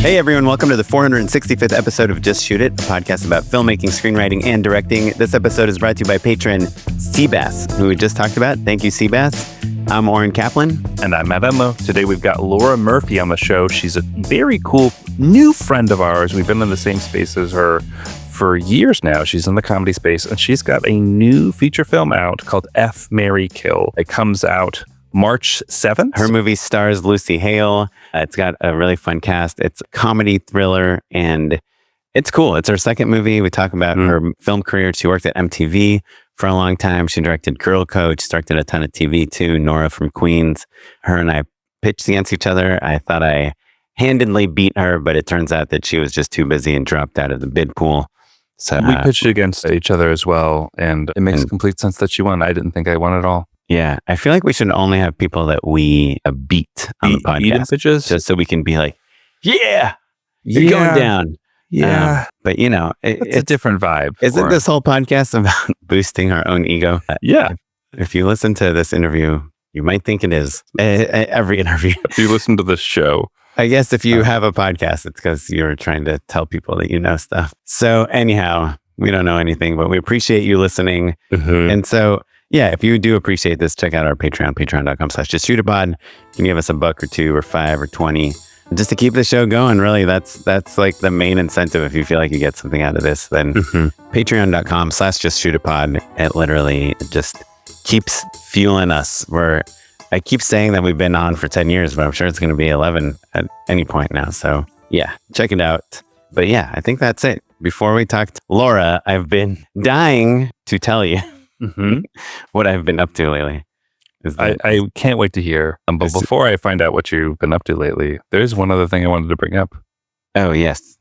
Hey everyone, welcome to the 465th episode of Just Shoot It, a podcast about filmmaking, screenwriting, and directing. This episode is brought to you by patron Seabass, who we just talked about. Thank you, Seabass. I'm Oren Kaplan. And I'm Matt Enlow. Today we've got Laura Murphy on the show. She's a very cool new friend of ours. We've been in the same space as her for years now. She's in the comedy space, and she's got a new feature film out called F, Marry, Kill. It comes out March 7th. Her movie stars Lucy Hale. It's got a really fun cast. It's a comedy thriller, and it's cool. It's her second movie. We talk about her film career. She worked at MTV for a long time. She directed Girl Coach, directed a ton of TV too. Nora from Queens. Her and I pitched against each other. I thought I handedly beat her, but it turns out that she was just too busy and dropped out of the bid pool. So we pitched against each other as well, and it makes complete sense that she won. I didn't think I won at all. Yeah, I feel like we should only have people that we beat on the podcast, pitches? Just so we can be like, yeah, you're going down. Yeah. But you know, it's a different vibe. Isn't this whole podcast about boosting our own ego? Yeah. If you listen to this interview, you might think it is. Every interview. If you listen to this show. I guess if you have a podcast, it's because you're trying to tell people that you know stuff. So anyhow, we don't know anything, but we appreciate you listening. Mm-hmm. And so, yeah, if you do appreciate this, check out our Patreon, patreon.com/justshootitpod. You can give us $1 or $2 or $5 or $20 just to keep the show going. Really, that's like the main incentive. If you feel like you get something out of this, then patreon.com/justshootitpod. It literally just keeps fueling us. I keep saying that we've been on for 10 years, but I'm sure it's going to be 11 at any point now. So yeah, check it out. But yeah, I think that's it. Before we talk to Laura, I've been dying to tell you what I've been up to lately. I can't wait to hear. But before I find out what you've been up to lately, there's one other thing I wanted to bring up. Oh, yes.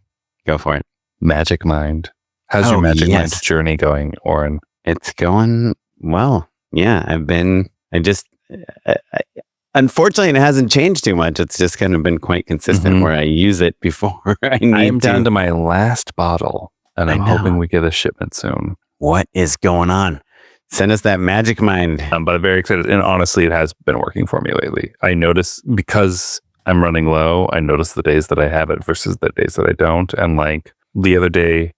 Go for it. Magic Mind. How's your Magic Mind journey going, Oren? It's going well. Yeah, unfortunately, it hasn't changed too much. It's just kind of been quite consistent where I use it before I need I'm down to my last bottle, and I'm hoping we get a shipment soon. What is going on? Send us that Magic Mind. But I'm very excited. And honestly, it has been working for me lately. I notice because I'm running low, I notice the days that I have it versus the days that I don't. And like the other day,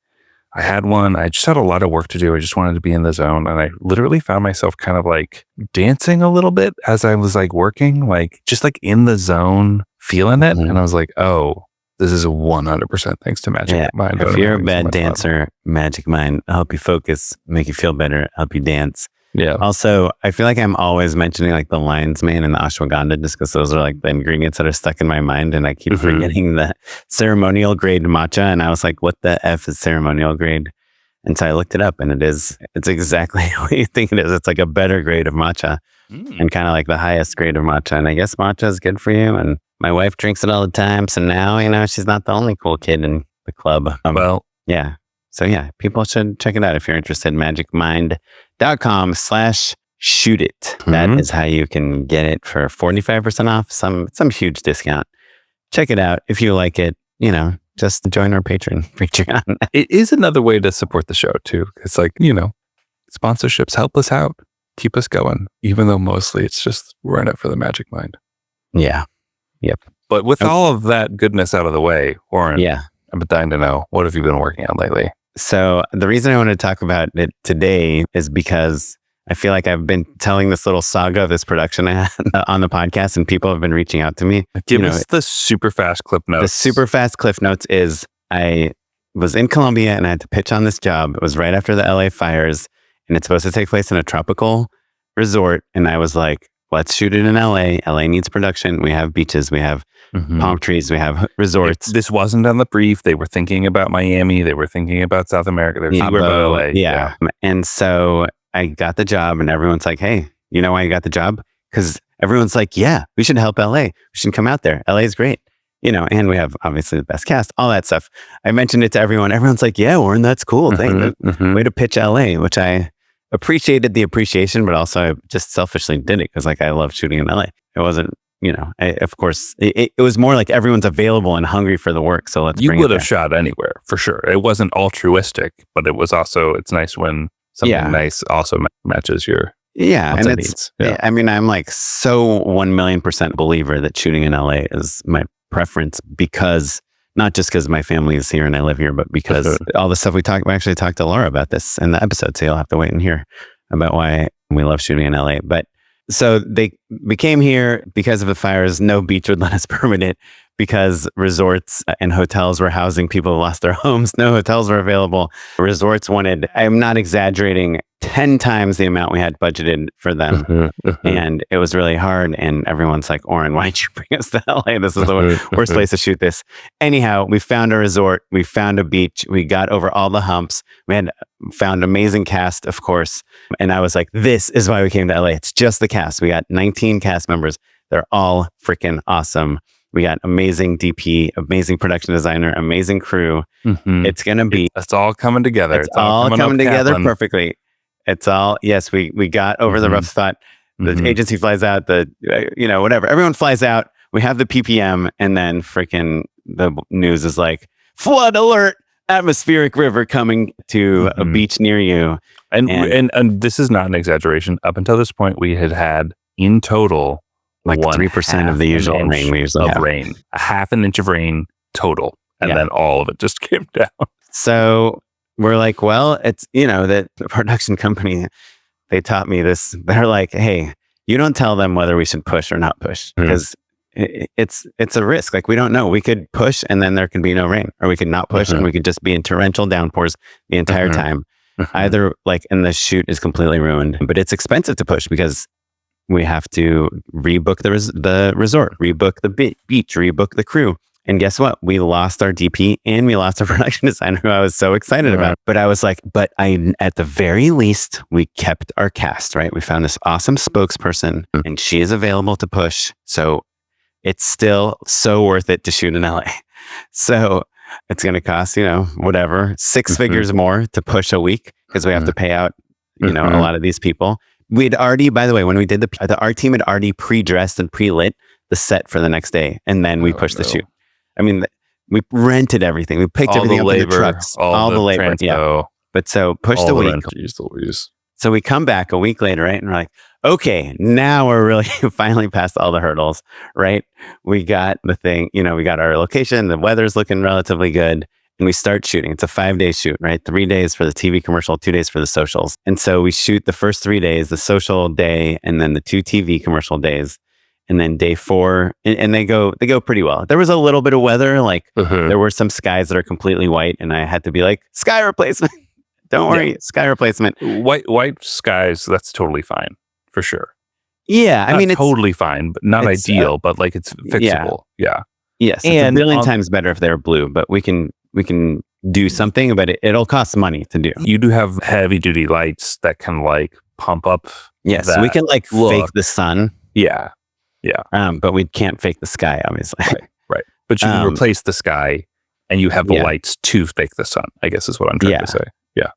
I had one. I just had a lot of work to do. I just wanted to be in the zone. And I literally found myself kind of like dancing a little bit as I was like working, like just like in the zone, feeling it. And I was like, oh, this is 100% thanks to Magic Mind. If you're a bad dancer, Magic Mind will help you focus, make you feel better, help you dance. Yeah. Also, I feel like I'm always mentioning like the lion's mane and the ashwagandha just because those are like the ingredients that are stuck in my mind, and I keep forgetting the ceremonial grade matcha. And I was like, what the F is ceremonial grade? And so I looked it up, and it's exactly what you think it is. It's like a better grade of matcha and kind of like the highest grade of matcha. And I guess matcha is good for you. And my wife drinks it all the time. So now, you know, she's not the only cool kid in the club. Yeah. So yeah, people should check it out if you're interested. magicmind.com/shootit. That is how you can get it for 45% off, some huge discount. Check it out. If you like it, you know, just join our Patreon. It is another way to support the show too. It's like, you know, sponsorships help us out, keep us going, even though mostly it's just we're in it for the Magic Mind. Yeah. Yep. But with all of that goodness out of the way, Oren, I'm dying to know, what have you been working on lately? So the reason I want to talk about it today is because I feel like I've been telling this little saga of this production I had on the podcast, and people have been reaching out to me. Give us the super fast clip notes. The super fast cliff notes is I was in Colombia and I had to pitch on this job. It was right after the LA fires, and it's supposed to take place in a tropical resort. And I was like, let's shoot it in LA. LA needs production. We have beaches. We have palm trees. We have resorts. This wasn't on the brief. They were thinking about Miami. They were thinking about South America. They were thinking about LA. Yeah. And so I got the job, and everyone's like, hey, you know why you got the job? Because everyone's like, yeah, we should help LA. We should come out there. LA is great. You know, and we have obviously the best cast, all that stuff. I mentioned it to everyone. Everyone's like, yeah, Warren, that's cool. Way to pitch LA, which I appreciated the appreciation, but also I just selfishly did it because like I love shooting in LA. It wasn't, you know, of course, it was more like everyone's available and hungry for the work. So let's. You would have shot anywhere for sure. It wasn't altruistic, but it was also. It's nice when something nice also matches your. Yeah, and it's. I mean, I'm like so 1,000,000% believer that shooting in LA is my preference because not just because my family is here and I live here, but because all the stuff we actually talked to Laura about this in the episode. So you'll have to wait and hear about why we love shooting in LA. But so we came here because of the fires. No beach would let us permit it because resorts and hotels were housing people who lost their homes. No hotels were available. Resorts wanted, I'm not exaggerating, 10 times the amount we had budgeted for them. And it was really hard. And everyone's like, Oren, why'd you bring us to LA? This is the worst place to shoot this. Anyhow, we found a resort. We found a beach. We got over all the humps. We had found amazing cast, of course. And I was like, this is why we came to LA. It's just the cast. We got 19 cast members. They're all freaking awesome. We got amazing DP, amazing production designer, amazing crew. It's going to be... It's all coming together. It's all coming together perfectly. It's all... Yes, we got over the rough spot. The agency flies out, whatever. Everyone flies out. We have the PPM, and then freaking the news is like, flood alert, atmospheric river coming to a beach near you. And this is not an exaggeration. Up until this point, we had in total... like 3% of the usual rain we usually have. Rain, a half an inch of rain total, and then all of it just came down. So we're like, well, it's the production company. They taught me this. They're like, hey, you don't tell them whether we should push or not push because it's a risk. Like we don't know. We could push and then there could be no rain, or we could not push and we could just be in torrential downpours the entire time. Either and the shoot is completely ruined. But it's expensive to push because we have to rebook the resort, rebook the beach, rebook the crew. And guess what? We lost our DP and we lost our production designer who I was so excited about. But I was like, at the very least, we kept our cast, right? We found this awesome spokesperson and she is available to push. So it's still so worth it to shoot in LA. So it's going to cost, whatever, 6 figures more to push a week because we have to pay out, a lot of these people. We'd already, by the way, when we did our team had already pre-dressed and pre-lit the set for the next day. And then we pushed the shoot. I mean, we rented everything. We picked everything up in the trucks, all the labor. Yeah. But so pushed a week. So we come back a week later, right? And we're like, okay, now we're really finally past all the hurdles, right? We got the thing, we got our location. The weather's looking relatively good. And we start shooting. It's a 5-day shoot, right? 3 days for the TV commercial, 2 days for the socials. And so we shoot the first 3 days, the social day, and then the 2 TV commercial days. And then day 4, and they go pretty well. There was a little bit of weather, there were some skies that are completely white, and I had to be like, sky replacement. Don't worry, sky replacement. White skies, that's totally fine, for sure. Yeah, I mean, it's totally fine, but not ideal, but it's fixable. Yeah. Yes, and it's a billion times better if they're blue, but we can do something, but it'll cost money to do. You do have heavy duty lights that can pump up. Yes, we can fake the sun. Yeah. But we can't fake the sky, obviously. Right. But you can replace the sky and you have the lights to fake the sun, I guess is what I'm trying to say. Yeah.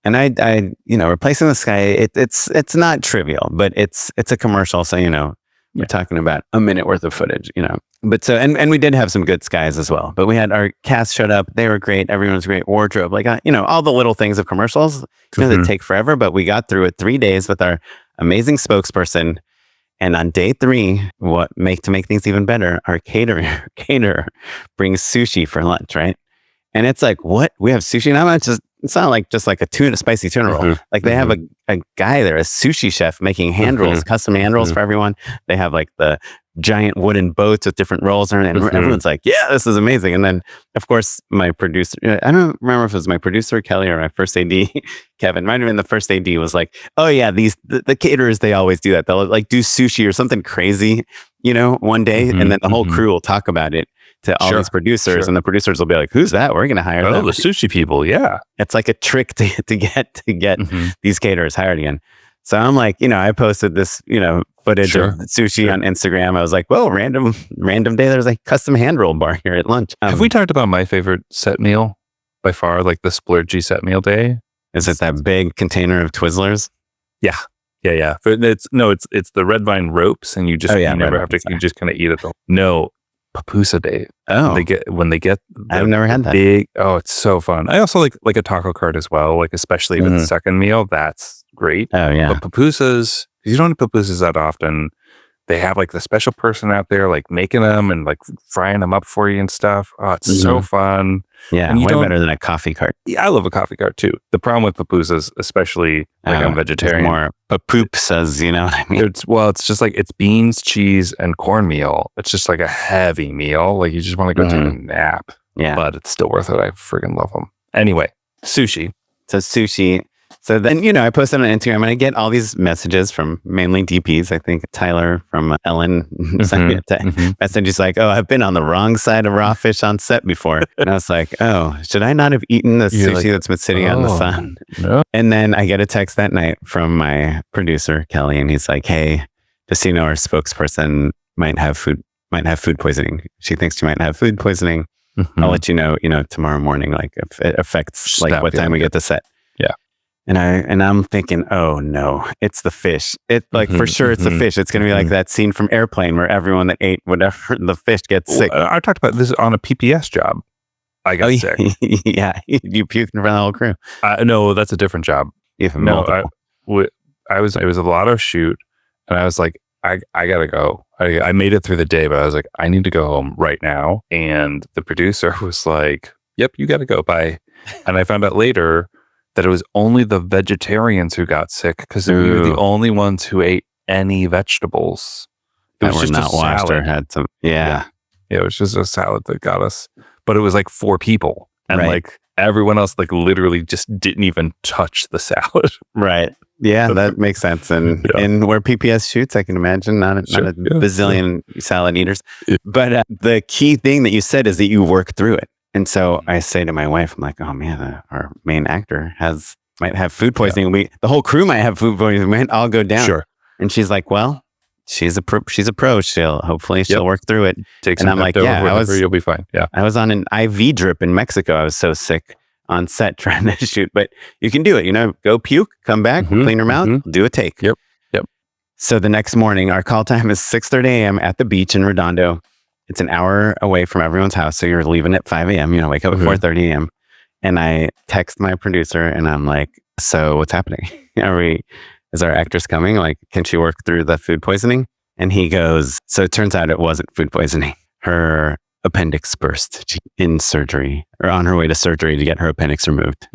And I replacing the sky, it's not trivial, but it's a commercial. So, we're talking about a minute worth of footage, But so, and we did have some good skies as well. But we had our cast showed up. They were great. Everyone was great. Wardrobe, all the little things of commercials, that take forever. But we got through it 3 days with our amazing spokesperson. And on day 3, to make things even better, our caterer brings sushi for lunch, right? And it's like, what? We have sushi now? It's not just like a spicy tuna roll. They have a guy there, a sushi chef making hand rolls, custom hand rolls for everyone. They have the giant wooden boats with different rolls and everyone's like, yeah, this is amazing. And then of course my producer, I don't remember if it was my producer Kelly or my first AD Kevin, might have been the first AD, was like, oh yeah, the caterers, they always do that. They'll do sushi or something crazy, one day, and then the whole crew will talk about it to all these producers, and the producers will be like, who's that? We're going to hire them. Oh, the sushi people. Yeah. It's like a trick to get these caterers hired again. So I'm like, I posted this, footage of sushi on Instagram. I was like, well, random day, there's a custom hand roll bar here at lunch. Have we talked about my favorite set meal by far, the splurgy set meal day? Is it that big container of Twizzlers? Yeah. It's the red vine ropes, and you just you never have to. You just kind of eat it. No, pupusa day. Oh, when they get. I've never had that. Big. Oh, it's so fun. I also like a taco cart as well. Especially with the second meal, that's great. Oh yeah. But pupusas, you don't eat pupusas that often. they have like the special person out there like making them and like frying them up for you and stuff. Oh, it's so fun. Yeah, and way better than a coffee cart. Yeah, I love a coffee cart too. The problem with pupusas, especially like I'm vegetarian. More a poop says, you know what I mean? It's just like it's beans, cheese, and cornmeal. It's just like a heavy meal. Like you just want to go take a nap. Yeah, but it's still worth it. I freaking love them. Anyway, sushi. So sushi. So then, you know, I posted on Instagram and I get all these messages from mainly DPs. I think Tyler from Ellen sent me a message. He's like, oh, I've been on the wrong side of raw fish on set before. And I was like, oh, should I not have eaten the sushi that's been sitting out in the sun? No. And then I get a text that night from my producer, Kelly, and he's like, hey, just so you know, our spokesperson might have food poisoning. She thinks she might have food poisoning. I'll let you know, tomorrow morning, like if it affects like what time we get to set. Yeah. And I'm thinking, oh no, it's the fish. It like for sure it's the fish. It's gonna be like that scene from Airplane where everyone that ate whatever the fish gets sick. I talked about this on a PPS job. I got sick. Yeah, you puked in front of the whole crew. No, that's a different job. It was a lotto shoot, and I was like, I gotta go. I made it through the day, but I was like, I need to go home right now. And the producer was like, yep, you gotta go. Bye. And I found out later that it was only the vegetarians who got sick because we were the only ones who ate any vegetables. It was just not washed or had some. Yeah. It was just a salad that got us. But it was like 4 people. And like everyone else like literally just didn't even touch the salad. Right. Yeah, that makes sense. And where PPS shoots, I can imagine not a bazillion salad eaters. Yeah. But the key thing that you said is that you work through it. And so I say to my wife, I'm like, oh man, our main actor might have food poisoning. The whole crew might have food poisoning. We might all go down. Sure. And she's like, well, she's a pro. Hopefully she'll work through it. And I'm like, you'll be fine. Yeah. I was on an IV drip in Mexico. I was so sick on set trying to shoot, but you can do it. Go puke, come back, clean your mouth, do a take. Yep. So the next morning, our call time is 6:30 a.m. at the beach in Redondo. It's an hour away from everyone's house. So you're leaving at 5 a.m., wake up at 4:30 a.m. And I text my producer and I'm like, so what's happening? Is our actress coming? Like, can she work through the food poisoning? And he goes, so it turns out it wasn't food poisoning. Her appendix burst in surgery or on her way to surgery to get her appendix removed.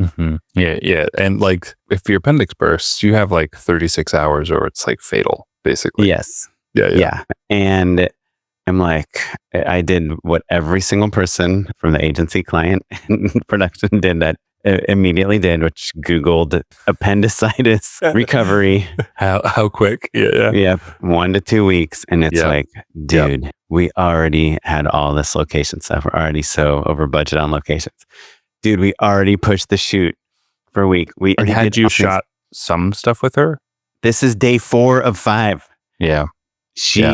Yeah. And like, if your appendix bursts, you have like 36 hours or it's like fatal, basically. Yes. Yeah. And I'm like, I did what every single person from the agency, client, and production did that immediately did, which Googled appendicitis recovery. How quick? Yeah. Yep. 1 to 2 weeks. And it's like, dude, we already had all this location stuff. We're already so over budget on locations. Dude, we already pushed the shoot for a week. Had you shot some stuff with her? This is day 4 of 5. Yeah.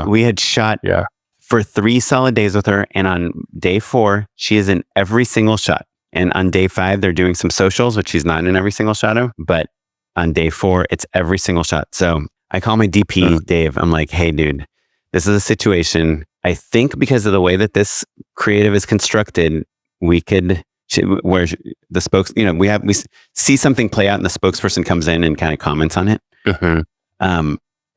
We had shot for 3 solid days with her. And on day 4, she is in every single shot. And on day 5, they're doing some socials, which she's not in every single shot of. But on day 4, it's every single shot. So I call my DP, Dave. I'm like, hey, dude, this is a situation. I think because of the way that this creative is constructed, we could, where the we see something play out and the spokesperson comes in and kind of comments on it.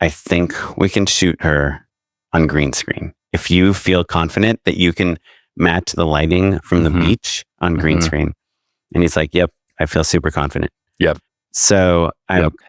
I think we can shoot her on green screen. If you feel confident that you can match the lighting from the beach on green screen. And he's like, yep, I feel super confident. Yep. So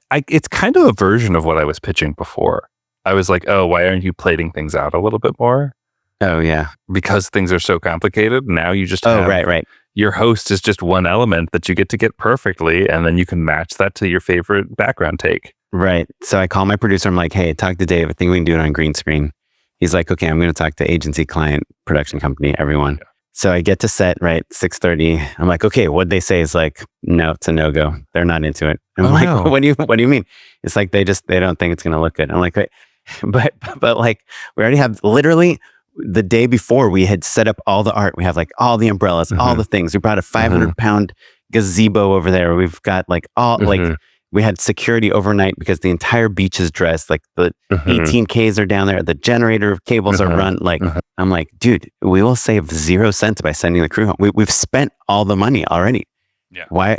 it's kind of a version of what I was pitching before. I was like, oh, why aren't you plating things out a little bit more? Oh, yeah. Because things are so complicated. Now you just have, right. Your host is just one element that you get to get perfectly. And then you can match that to your favorite background take. Right. So I call my producer. I'm like, hey, talk to Dave. I think we can do it on green screen. He's like, okay, I'm going to talk to agency, client, production company, everyone. Yeah. So I get to set, 6:30. I'm like, okay, what'd they say? Is like, no, it's a no-go. They're not into it. I'm like, no. What do you mean? It's like, they don't think it's going to look good. I'm like, wait. But like, we already have literally the day before we had set up all the art. We have like all the umbrellas, all the things. We brought a 500-pound gazebo over there. We've got like all we had security overnight because the entire beach is dressed. Like the 18Ks are down there. The generator cables are run. Like, I'm like, dude, we will save 0 cents by sending the crew home. We've spent all the money already. Yeah. Why?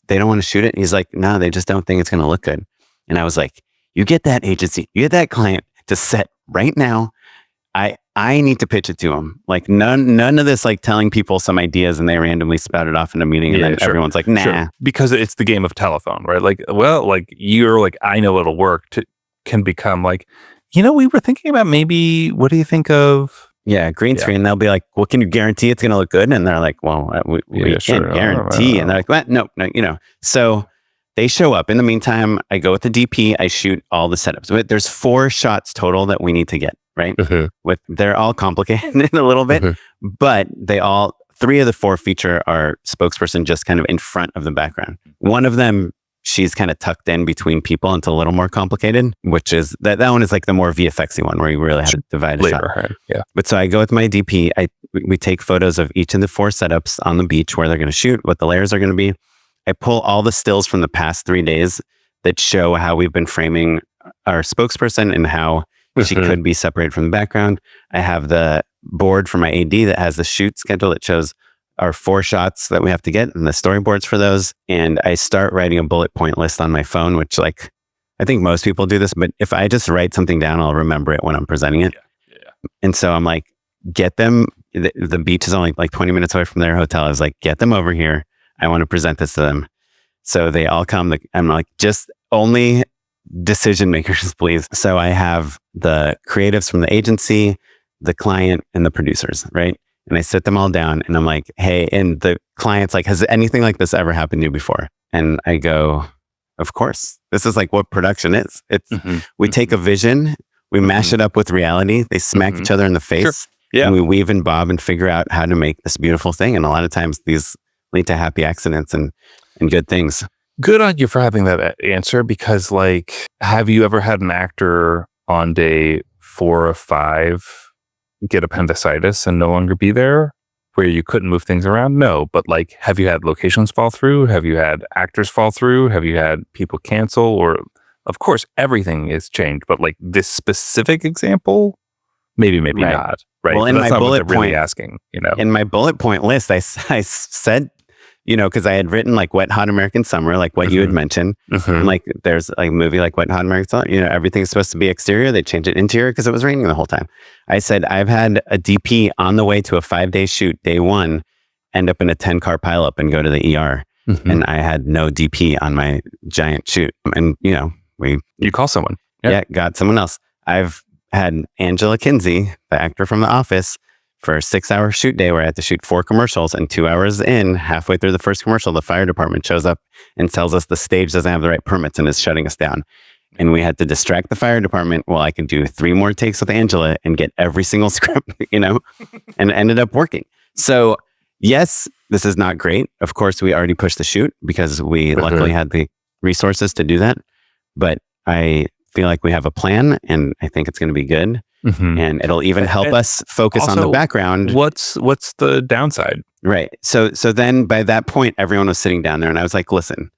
They don't want to shoot it. He's like, no, they just don't think it's going to look good. And I was like, you get that agency, you get that client to set right now. I need to pitch it to them. Like none of this like telling people some ideas and they randomly spout it off in a meeting and then everyone's like, nah. Sure. Because it's the game of telephone, right? Like, well, like you're like, I know it'll work can become like, we were thinking about maybe, what do you think of? Yeah, green screen. They'll be like, well, can you guarantee it's going to look good? And they're like, well, we can't guarantee. And they're like, what? No, So they show up. In the meantime, I go with the DP. I shoot all the setups. There's 4 shots total that we need to get, right? They're all complicated a little bit, but 3 of the 4 feature our spokesperson just kind of in front of the background. One of them, she's kind of tucked in between people. And it's a little more complicated, which is that one is like the more VFXy one where you really have to divide a shot. Right? Yeah. But so I go with my DP. We take photos of each of the 4 setups on the beach where they're going to shoot, what the layers are going to be. I pull all the stills from the past 3 days that show how we've been framing our spokesperson and how she could be separated from the background. I have the board for my AD that has the shoot schedule that shows our 4 shots that we have to get and the storyboards for those. And I start writing a bullet point list on my phone, which like, I think most people do this, but if I just write something down, I'll remember it when I'm presenting it. Yeah. And so I'm like, get them, the beach is only like 20 minutes away from their hotel. I was like, get them over here. I want to present this to them. So they all come. I'm like, just only decision makers, please. So I have the creatives from the agency, the client, and the producers, right? And I sit them all down and I'm like, hey, and the client's like, has anything like this ever happened to you before? And I go, of course. This is like what production is. It's we take a vision, we mash it up with reality, they smack each other in the face, sure. Yeah. And we weave and bob and figure out how to make this beautiful thing. And a lot of times these lead to happy accidents and good things. Good on you for having that answer, because like, have you ever had an actor on day 4 or 5 get appendicitis and no longer be there, where you couldn't move things around? No, but like, have you had locations fall through? Have you had actors fall through? Have you had people cancel? Or of course, everything is changed, but like this specific example, maybe right. Not. Right. Well, in my bullet point, really asking, in my bullet point list, I said, because I had written like Wet Hot American Summer, like what you had mentioned. And like there's like a movie like Wet Hot American Summer, everything's supposed to be exterior. They changed it interior because it was raining the whole time. I said, I've had a DP on the way to a 5-day shoot, day 1, end up in a 10-car pileup and go to the ER. And I had no DP on my giant shoot. And, you call someone. Yeah, got someone else. I've had Angela Kinsey, the actor from The Office, for a 6-hour shoot day where I had to shoot 4 commercials, and 2 hours in, halfway through the first commercial, the fire department shows up and tells us the stage doesn't have the right permits and is shutting us down. And we had to distract the fire department while I could do 3 more takes with Angela and get every single script, and it ended up working. So yes, this is not great. Of course, we already pushed the shoot because we luckily had the resources to do that. But I feel like we have a plan and I think it's going to be good. And it'll even help us focus also, on the background. What's the downside? Right. So then by that point, everyone was sitting down there and I was like, listen,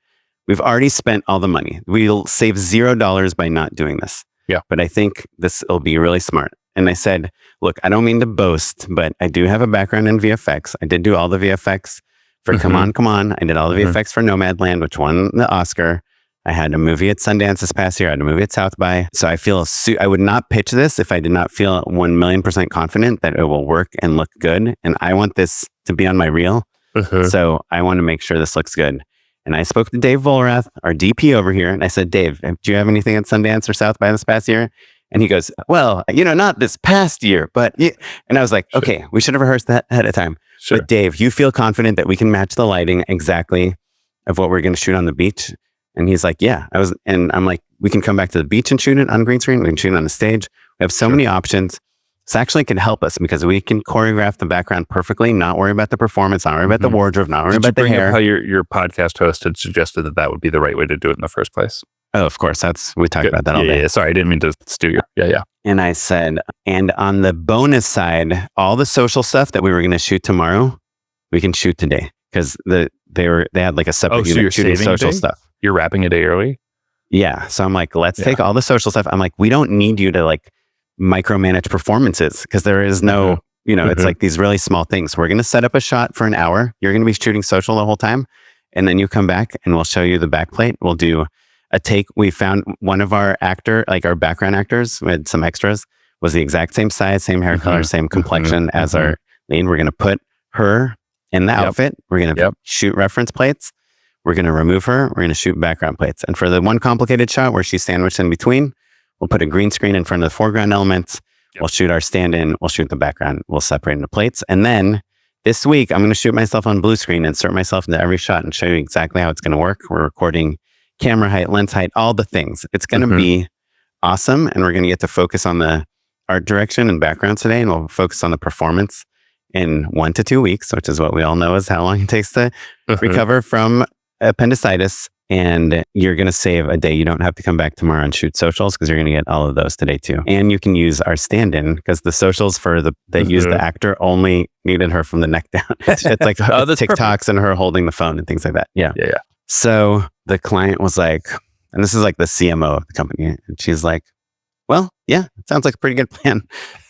we've already spent all the money. We'll save $0 by not doing this. Yeah. But I think this will be really smart. And I said, look, I don't mean to boast, but I do have a background in VFX. I did do all the VFX for Come On. I did all the VFX for Nomadland, which won the Oscar. I had a movie at Sundance this past year. I had a movie at South by. So I feel I would not pitch this if I did not feel 1,000,000% confident that it will work and look good. And I want this to be on my reel. So I want to make sure this looks good. And I spoke to Dave Volrath, our DP over here. And I said, Dave, do you have anything at Sundance or South by this past year? And he goes, well, not this past year, but yeah. And I was like, okay, we should have rehearsed that ahead of time. But Dave, you feel confident that we can match the lighting exactly of what we're going to shoot on the beach? And he's like, yeah. And I'm like, we can come back to the beach and shoot it on green screen. We can shoot it on the stage. We have so many options. This actually can help us because we can choreograph the background perfectly, not worry about the performance, not worry about the wardrobe, not worry about the hair. How your podcast host had suggested that would be the right way to do it in the first place. Oh, of course. We talked about that all day. Yeah, sorry, I didn't mean to stew you. Yeah. And I said, and on the bonus side, all the social stuff that we were going to shoot tomorrow, we can shoot today because they had like a separate unit shooting social stuff. You're wrapping a day early? Yeah. So I'm like, let's take all the social stuff. I'm like, we don't need you to like micromanage performances because there is no, it's like these really small things. We're going to set up a shot for an hour. You're going to be shooting social the whole time. And then you come back and we'll show you the back plate. We'll do a take. We found one of our our background actors with some extras. was the exact same size, same hair color, same complexion as our lead. We're going to put her in the outfit. We're going to shoot reference plates. We're going to remove her. We're going to shoot background plates. And for the one complicated shot where she's sandwiched in between, we'll put a green screen in front of the foreground elements. We'll shoot our stand-in. We'll shoot the background. We'll separate into plates. And then this week, I'm going to shoot myself on blue screen, insert myself into every shot and show you exactly how it's going to work. We're recording camera height, lens height, all the things. It's going to be awesome. And we're going to get to focus on the art direction and background today. And we'll focus on the performance in 1 to 2 weeks, which is what we all know is how long it takes to recover from appendicitis. And you're going to save a day. You don't have to come back tomorrow and shoot socials because you're going to get all of those today too. And you can use our stand-in because the socials for that use the actor only needed her from the neck down. It's like TikToks perfect. And her holding the phone and things like that. Yeah. So the client was like, and this is like the CMO of the company. And she's like, well, yeah, it sounds like a pretty good plan.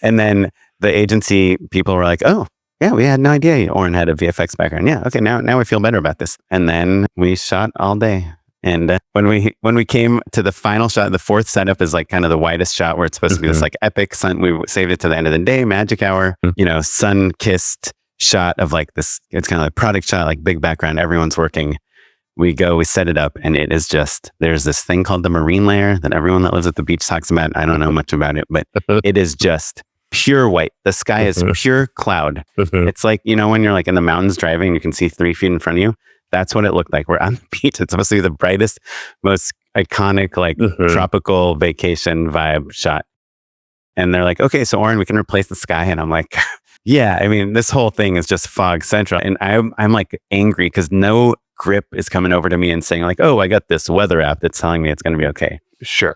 And then the agency people were like, oh, yeah, we had no idea Oren had a VFX background. Yeah, okay, now we feel better about this. And then we shot all day. And when we came to the final shot, the fourth setup is like kind of the widest shot where it's supposed to be this like epic sun. We saved it to the end of the day, magic hour, sun-kissed shot of like this. It's kind of like product shot, like big background. Everyone's working. We set it up, and it is just, there's this thing called the marine layer that everyone that lives at the beach talks about. I don't know much about it, but it is just pure white. The sky is pure cloud. It's like, when you're like in the mountains driving, you can see 3 feet in front of you. That's what it looked like. We're on the beach. It's supposed to be the brightest, most iconic, like tropical vacation vibe shot. And they're like, okay, so Oren, we can replace the sky. And I'm like, yeah, I mean, this whole thing is just fog central. And I'm like angry because no grip is coming over to me and saying like, oh, I got this weather app that's telling me it's going to be okay. Sure.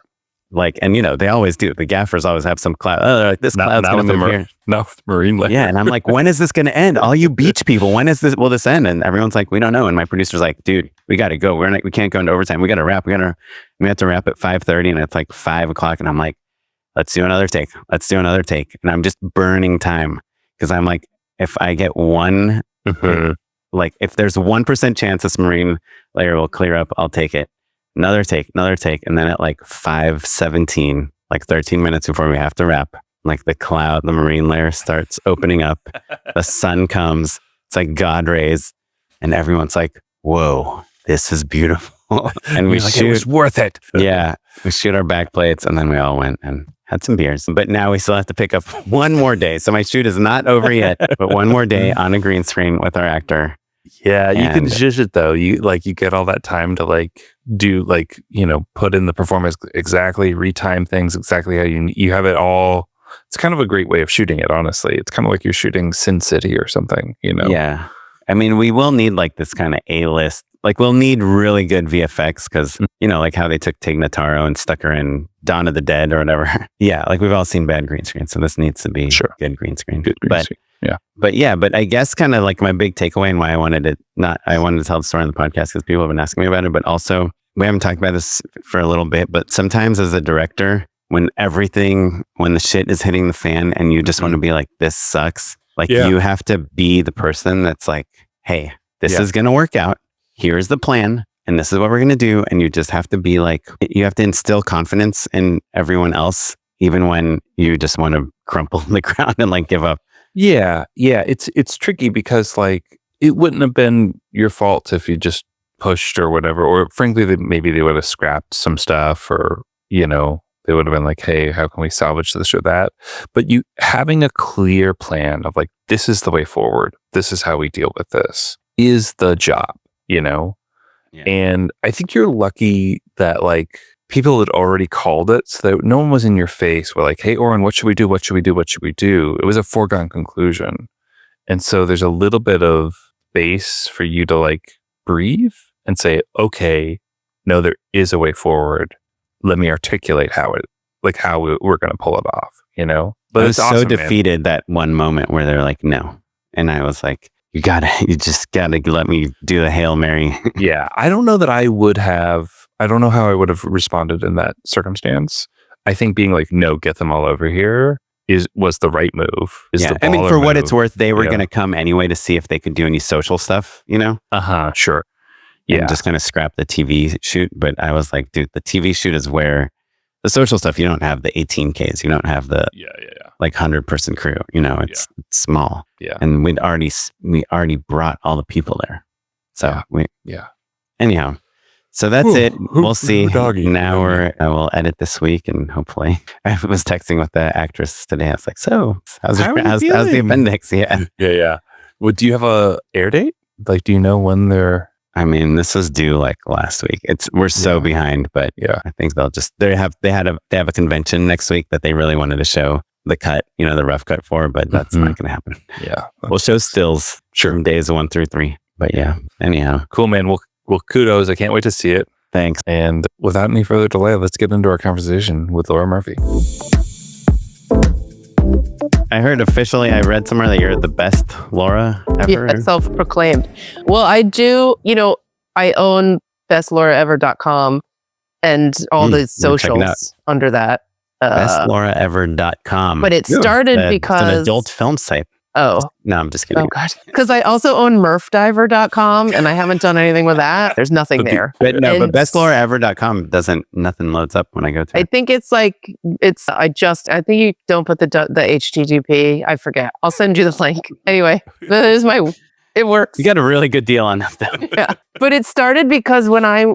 Like, and they always do. The gaffers always have some cloud. Oh, like this cloud's going to move here. No, marine layer. Yeah, and I'm like, when is this going to end? All you beach people, when will this end? And everyone's like, we don't know. And my producer's like, dude, we got to go. We can't go into overtime. We got to wrap. We have to wrap at 5:30, and it's like 5 o'clock. And I'm like, let's do another take. And I'm just burning time because I'm like, if I get one, like if there's 1% chance this marine layer will clear up, I'll take it. Another take. And then at like 5:17, like 13 minutes before we have to wrap, like the marine layer starts opening up. The sun comes. It's like God rays. And everyone's like, whoa, this is beautiful. And we shoot. It was worth it. Yeah. We shoot our back plates and then we all went and had some beers. But now we still have to pick up one more day. So my shoot is not over yet, but one more day on a green screen with our actor. Yeah, you can zhuzh it though. You get all that time to do put in the performance exactly, retime things exactly how you have it all. It's kind of a great way of shooting it, honestly. It's kind of like you're shooting Sin City or something, Yeah. I mean, we will need like this kind of A-list. Like we'll need really good VFX because, like how they took Tig Notaro and stuck her in Dawn of the Dead or whatever. Yeah, like we've all seen bad green screen. So this needs to be good green screen. Screen. Yeah. But I guess kind of like my big takeaway and why I wanted to tell the story on the podcast because people have been asking me about it, but also we haven't talked about this for a little bit, but sometimes as a director, when the shit is hitting the fan and you just want to be like, this sucks. Like you have to be the person that's like, hey, this is going to work out. Here's the plan. And this is what we're going to do. And you just have to be like, you have to instill confidence in everyone else, even when you just want to crumple on the ground and like give up. Yeah. It's tricky because like it wouldn't have been your fault if you just pushed or whatever, or frankly, maybe they would have scrapped some stuff or, they would have been like, hey, how can we salvage this or that? But you having a clear plan of like, this is the way forward. This is how we deal with this is the job, Yeah. And I think you're lucky that like people had already called it so that no one was in your face. We're like, hey, Oren, what should we do? What should we do? What should we do? It was a foregone conclusion. And so there's a little bit of space for you to like breathe and say, okay, no, there is a way forward. Let me articulate how we're going to pull it off, But I was so defeated that one moment where they're like, no. And I was like, you just gotta let me do the Hail Mary. Yeah. I don't know how I would have responded in that circumstance. I think being like, no, get them all over here was the right move. I mean, for what it's worth, they were going to come anyway to see if they could do any social stuff, Sure. Yeah. And just kind of scrap the TV shoot. But I was like, dude, the TV shoot is where The social stuff, you don't have the 18Ks. You don't have the like 100-person crew. It's small. Yeah. And we already brought all the people there. So anyhow, so that's it. We'll see. Now I will edit this week, and hopefully, I was texting with the actress today. I was like, "So, how's the appendix?" Yeah. Yeah. Well, do you have a air date? Like, do you know when they're? I mean, this was due like last week. We're so behind, but I think they'll just they have a convention next week that they really wanted to show the cut, the rough cut for, but that's not going to happen. Yeah, we'll show stills from days 1 through 3. But anyhow, cool, man. Well, kudos. I can't wait to see it. Thanks. And without any further delay, let's get into our conversation with Laura Murphy. I heard officially, I read somewhere that you're the best Laura ever. Yeah, self-proclaimed. Well, I do, I own bestlauraever.com and all the socials under that. bestlauraever.com. But it started because... It's an adult film site. Oh. No, I'm just kidding. Oh, God. Because I also own murfdiver.com and I haven't done anything with that. There's nothing there. But bestlauraever.com nothing loads up when I go to it. I think it's like, I think you don't put the HTTP. I forget. I'll send you the link. Anyway, it works. You got a really good deal on that though. Yeah. But it started because when I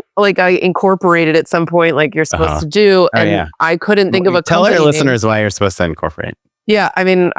incorporated at some point, like you're supposed to do, and I couldn't think of a Tell company our listeners why you're supposed to incorporate. Yeah. I mean,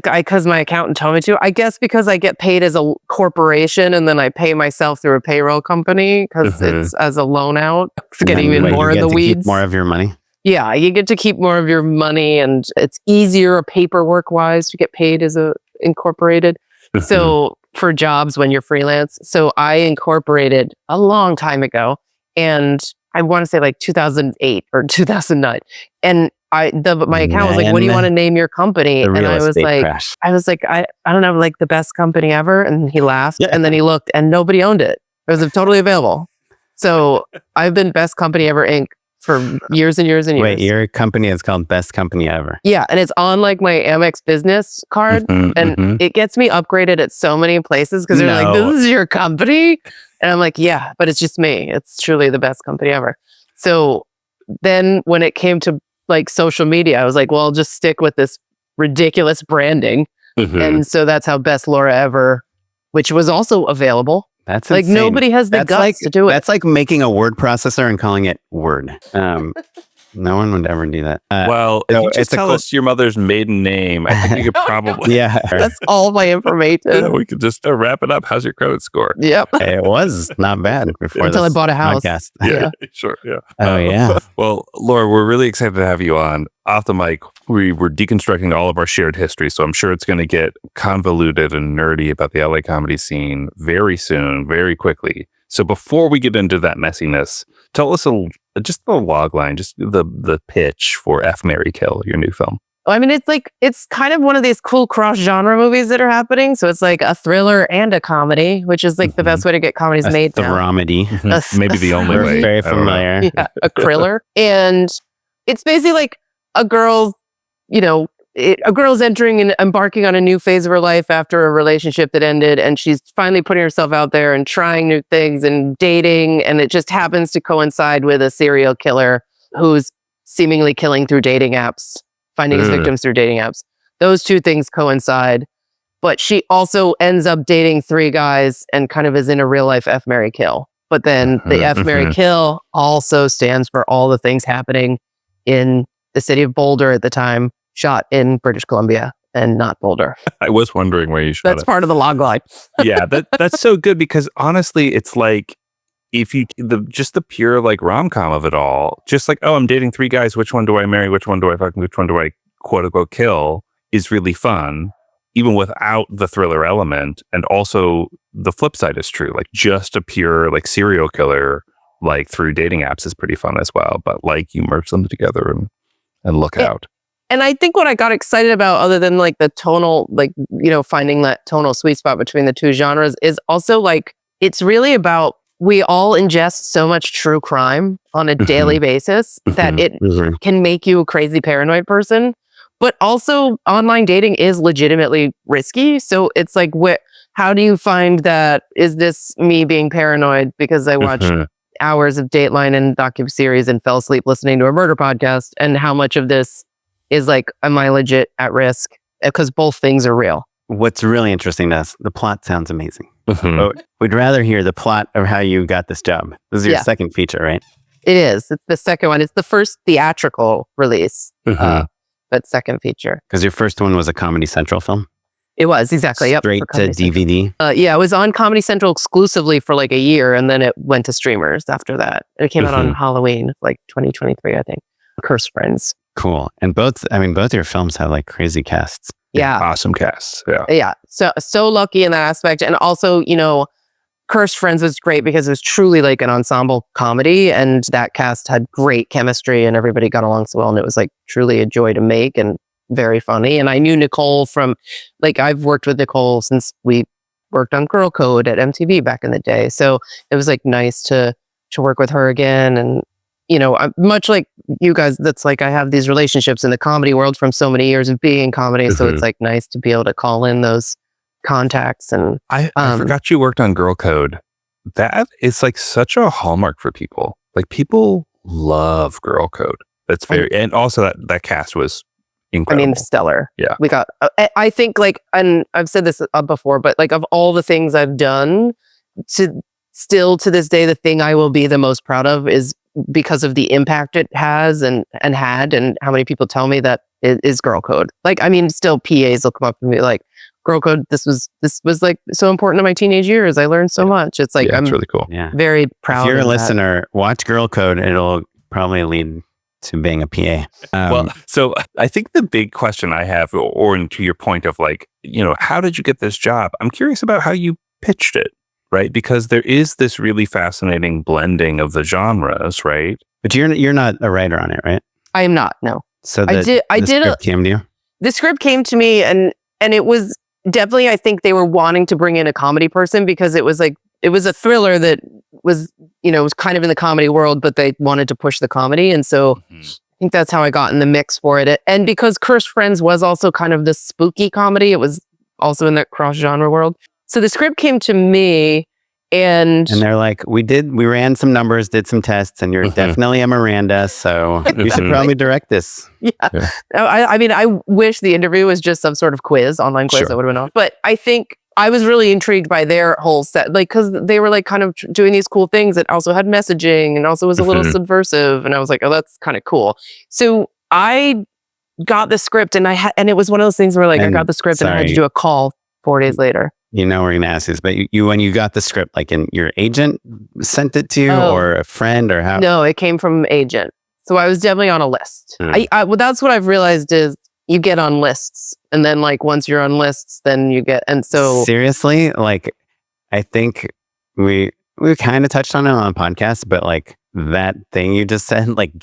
because my accountant told me to. I guess because I get paid as a corporation and then I pay myself through a payroll company because it's as a loan out. Getting even more in the weeds. Keep more of your money. Yeah, you get to keep more of your money, and it's easier paperwork wise to get paid as a incorporated. So for jobs when you're freelance. So I incorporated a long time ago, and I want to say like 2008 or 2009, and my account was like, "What do you want to name your company?" And I was like, I don't know, like the best company ever. And he laughed, and then he looked, and nobody owned it. It was totally available. So I've been Best Company Ever Inc. for years and years and years. Wait, your company is called Best Company Ever. Yeah, and it's on like my Amex business card, and it gets me upgraded at so many places because they're like, "This is your company," and I'm like, "Yeah, but it's just me. It's truly the best company ever." So then when it came to like social media, I was like, well, I'll just stick with this ridiculous branding. And so that's how Best Laura Ever, which was also available. That's like insane. Nobody has the guts to do it. That's like making a word processor and calling it Word. No one would ever do that. Well, if you just tell us your mother's maiden name, I think you could probably... That's all my information. We could just wrap it up. How's your credit score? Yep. It was not bad before until I bought a house. Podcast. Yeah, sure. Yeah. Oh, yeah. Well, Laura, we're really excited to have you on. Off the mic, we were deconstructing all of our shared history, so I'm sure it's going to get convoluted and nerdy about the LA comedy scene very soon, very quickly. So before we get into that messiness, tell us just the log line, just the pitch for F, Marry, Kill, your new film. I mean, it's kind of one of these cool cross-genre movies that are happening. So it's like a thriller and a comedy, which is like the best way to get comedies made now. Dramedy. Maybe the only way. Very familiar. Yeah, a kriller. And it's basically like a girl, a girl's entering and embarking on a new phase of her life after a relationship that ended, and she's finally putting herself out there and trying new things and dating, and it just happens to coincide with a serial killer who's seemingly killing through dating apps, finding his victims through dating apps. Those two things coincide, but she also ends up dating 3 guys and kind of is in a real life F, Marry, Kill. But then the F, Marry, Kill also stands for all the things happening in the city of Boulder at the time, shot in British Columbia and not Boulder. I was wondering where you shot That's part of the log line. Yeah, that's so good because honestly, it's like if you just the pure like rom-com of it all, just like, oh, I'm dating 3 guys, which one do I marry, which one do I fuck, which one do I quote unquote kill, is really fun, even without the thriller element. And also the flip side is true, like just a pure like serial killer like through dating apps is pretty fun as well. But like you merge them together and look out. And I think what I got excited about, other than like the tonal, like, finding that tonal sweet spot between the two genres, is also like, it's really about, we all ingest so much true crime on a daily basis that it can make you a crazy paranoid person. But also online dating is legitimately risky. So it's like, how do you find that? Is this me being paranoid because I watched hours of Dateline and docuseries and fell asleep listening to a murder podcast, and how much of this is like, am I legit at risk? Because both things are real. What's really interesting to us, the plot sounds amazing. Mhm. But we'd rather hear the plot of how you got this job. This is your Yeah. second feature, right? It is. It's the second one. It's the first theatrical release, Mhm. but second feature. Because your first one was a Comedy Central film. It was exactly. Yep. Straight for to Comedy Central. DVD. Yeah, it was on Comedy Central exclusively for like a year, and then it went to streamers after that. It came out on Halloween, like 2023, I think. Cursed Friends. Cool. And both your films have like crazy casts. Yeah. Awesome cast. Yeah. Yeah. So lucky in that aspect. And also, Cursed Friends was great because it was truly like an ensemble comedy, and that cast had great chemistry and everybody got along so well, and it was like truly a joy to make and very funny. And I knew Nicole from, like, I've worked with Nicole since we worked on Girl Code at MTV back in the day. So it was like nice to work with her again. And much like you guys, that's like I have these relationships in the comedy world from so many years of being in comedy. So it's like nice to be able to call in those contacts. And I forgot you worked on Girl Code. That is like such a hallmark for people. Like people love Girl Code. That's very, and also that cast was incredible. Stellar. Yeah. We got, I think like, and I've said this before, but like of all the things I've done, still to this day, the thing I will be the most proud of is because of the impact it has and had, and how many people tell me that it is Girl Code. Like, still PAs will come up and be like, Girl Code, this was like so important in my teenage years. I learned so much. It's like, I'm it's really cool. Yeah. very proud If you're of a that. listener, watch Girl Code. It'll probably lead to being a PA. Well, so I think the big question I have, or to your point of like, how did you get this job? I'm curious about how you pitched it, right? Because there is this really fascinating blending of the genres, right? but you're not a writer on it, right? I am not, no. So I did script came to you? the script came to me, and it was definitely, I think they were wanting to bring in a comedy person because it was a thriller that was, was kind of in the comedy world, but they wanted to push the comedy. And so I think that's how I got in the mix for it. And because Cursed Friends was also kind of this spooky comedy, it was also in that cross genre world. So the script came to me, and they're like, we ran some numbers, did some tests, and you're definitely a Miranda, so you should probably direct this. Yeah. I wish the interview was just some sort of quiz, online quiz. Sure. That would have been awesome. But I think I was really intrigued by their whole set, like, because they were like kind of doing these cool things that also had messaging and also was a little subversive. And I was like, oh, that's kind of cool. So I got the script, and and it was one of those things where like I got the script and I had to do a call 4 days later. We're going to ask this, but you when you got the script, like your agent sent it to you or a friend or how? No, it came from agent. So I was definitely on a list. Well, that's what I've realized is you get on lists, and then like once you're on lists, then you get, and so seriously, like I think we kind of touched on it on the podcast, but like that thing you just said, like you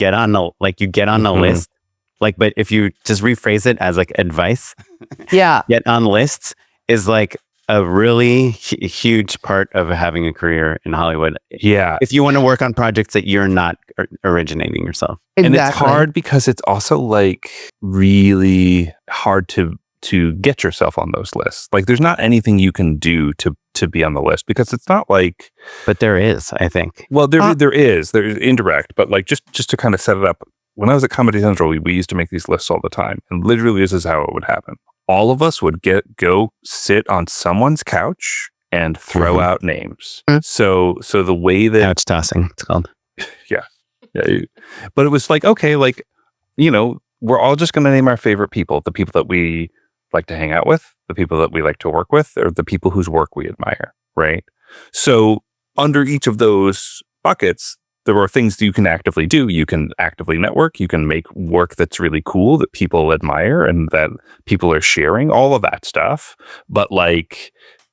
get on a list, like, but if you just rephrase it as like advice, get on lists is like a really huge part of having a career in Hollywood. Yeah. If you want to work on projects that you're not originating yourself. Exactly. And it's hard because it's also like really hard to get yourself on those lists. Like there's not anything you can do to be on the list because it's not like. But there is, I think. Well, there's indirect, but like just to kind of set it up. When I was at Comedy Central, we used to make these lists all the time, and literally this is how it would happen. All of us would go sit on someone's couch and throw out names. So the way that couch tossing, it's called. Yeah. But it was like, okay, like, we're all just going to name our favorite people, the people that we like to hang out with, the people that we like to work with, or the people whose work we admire. Right. So under each of those buckets, there are things that you can actively do. You can actively network. You can make work that's really cool that people admire and that people are sharing, all of that stuff. But like,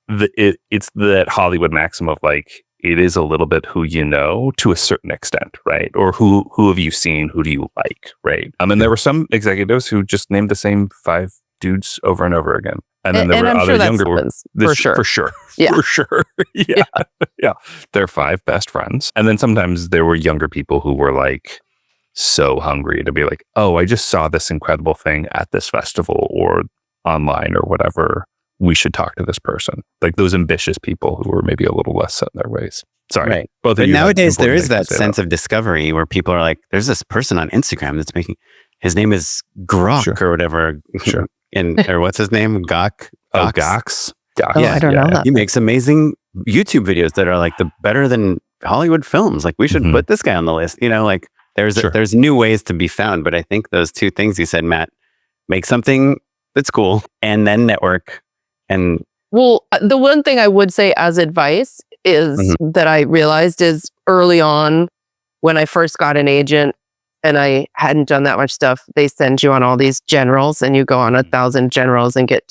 it's that Hollywood maxim of like, it is a little bit who you know to a certain extent, right? Or who have you seen? Who do you like, right? And there were some executives who just named the same 5 dudes over and over again. And then there were other younger ones. For sure. Yeah. For sure. Yeah. Their 5 best friends. And then sometimes there were younger people who were like so hungry to be like, oh, I just saw this incredible thing at this festival or online or whatever. we should talk to this person. Like those ambitious people who are maybe a little less set in their ways. Sorry. Right. Both But of you have nowadays there important is things that to say sense of discovery where people are like, there's this person on Instagram that's making, his name is Grok Sure. or whatever. Sure. Or what's his name? Gok? Oh, Gox? Gox. Oh, I don't know that. He makes amazing YouTube videos that are like better than Hollywood films. Like we should Mhm. put this guy on the list. You know, like Sure. there's new ways to be found. But I think those two things you said, Matt, make something that's cool and then network. And Well, the one thing I would say as advice is that I realized is early on when I first got an agent and I hadn't done that much stuff, they send you on all these generals and you go on 1,000 generals and get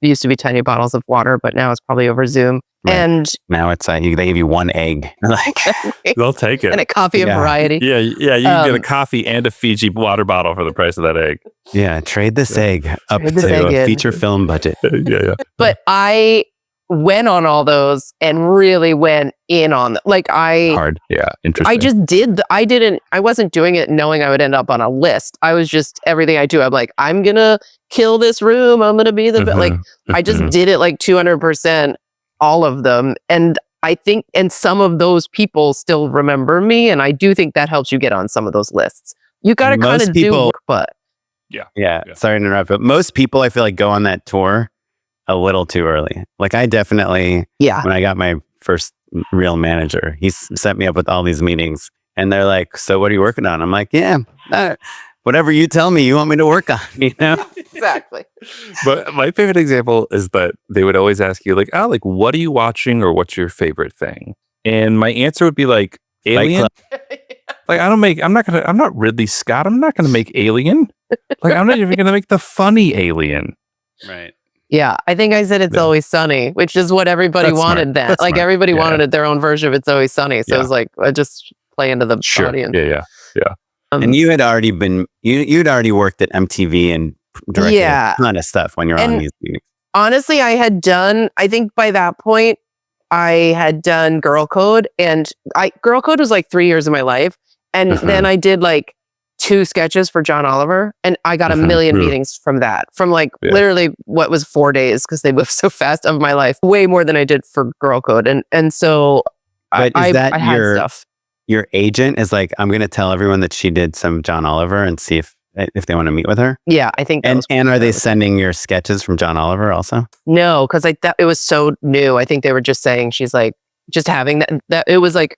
used to be tiny bottles of water, but now it's probably over Zoom. Right. And now it's they give you one egg. Like They'll take it. and a coffee of Yeah. variety. Yeah, you can get a coffee and a Fiji water bottle for the price of that egg. yeah, trade this egg up Trade this to egg a in. feature film budget. yeah. But I went on all those and really went in on them. Like Hard. Yeah. Interesting. I just I wasn't doing it knowing I would end up on a list. I was just everything I do. I'm like, I'm going to kill this room. I'm going to be the, like, I just did it like 200%, all of them. And I think, and some of those people still remember me. And I do think that helps you get on some of those lists. You got to kind Most of people- do, but Yeah, sorry to interrupt, but most people I feel like go on that tour a little too early. Like I definitely, yeah. when I got my first real manager, he set me up with all these meetings and they're like, so what are you working on? I'm like, yeah, whatever you tell me you want me to work on, you know? Exactly. But my favorite example is that they would always ask you, like, what are you watching or what's your favorite thing? And my answer would be like, Alien. Like, I'm not Ridley Scott. I'm not going to make Alien. Like, I'm not even going to make the funny Alien. Right. Yeah, I think I said It's Always Sunny, which is what everybody That's wanted smart. then. That's like smart. everybody Yeah. wanted their own version of It's Always Sunny. So Yeah. it was like, I just play into the Sure. audience. Yeah. And you had already been, you'd already worked at MTV and directed Yeah. a ton of stuff when you're on And- these meetings. Honestly, I think by that point, I had done Girl Code and Girl Code was like 3 years of my life. And then I did like 2 sketches for John Oliver and I got a million meetings from that, from like literally what was 4 days because they moved so fast of my life, way more than I did for Girl Code. And so But I is that had your stuff. your agent is like, I'm going to tell everyone that she did some John Oliver and see if they want to meet with her? Yeah, I think that was And are they sending your sketches from John Oliver also? No, because I thought it was so new. I think they were just saying she's like just having that it was like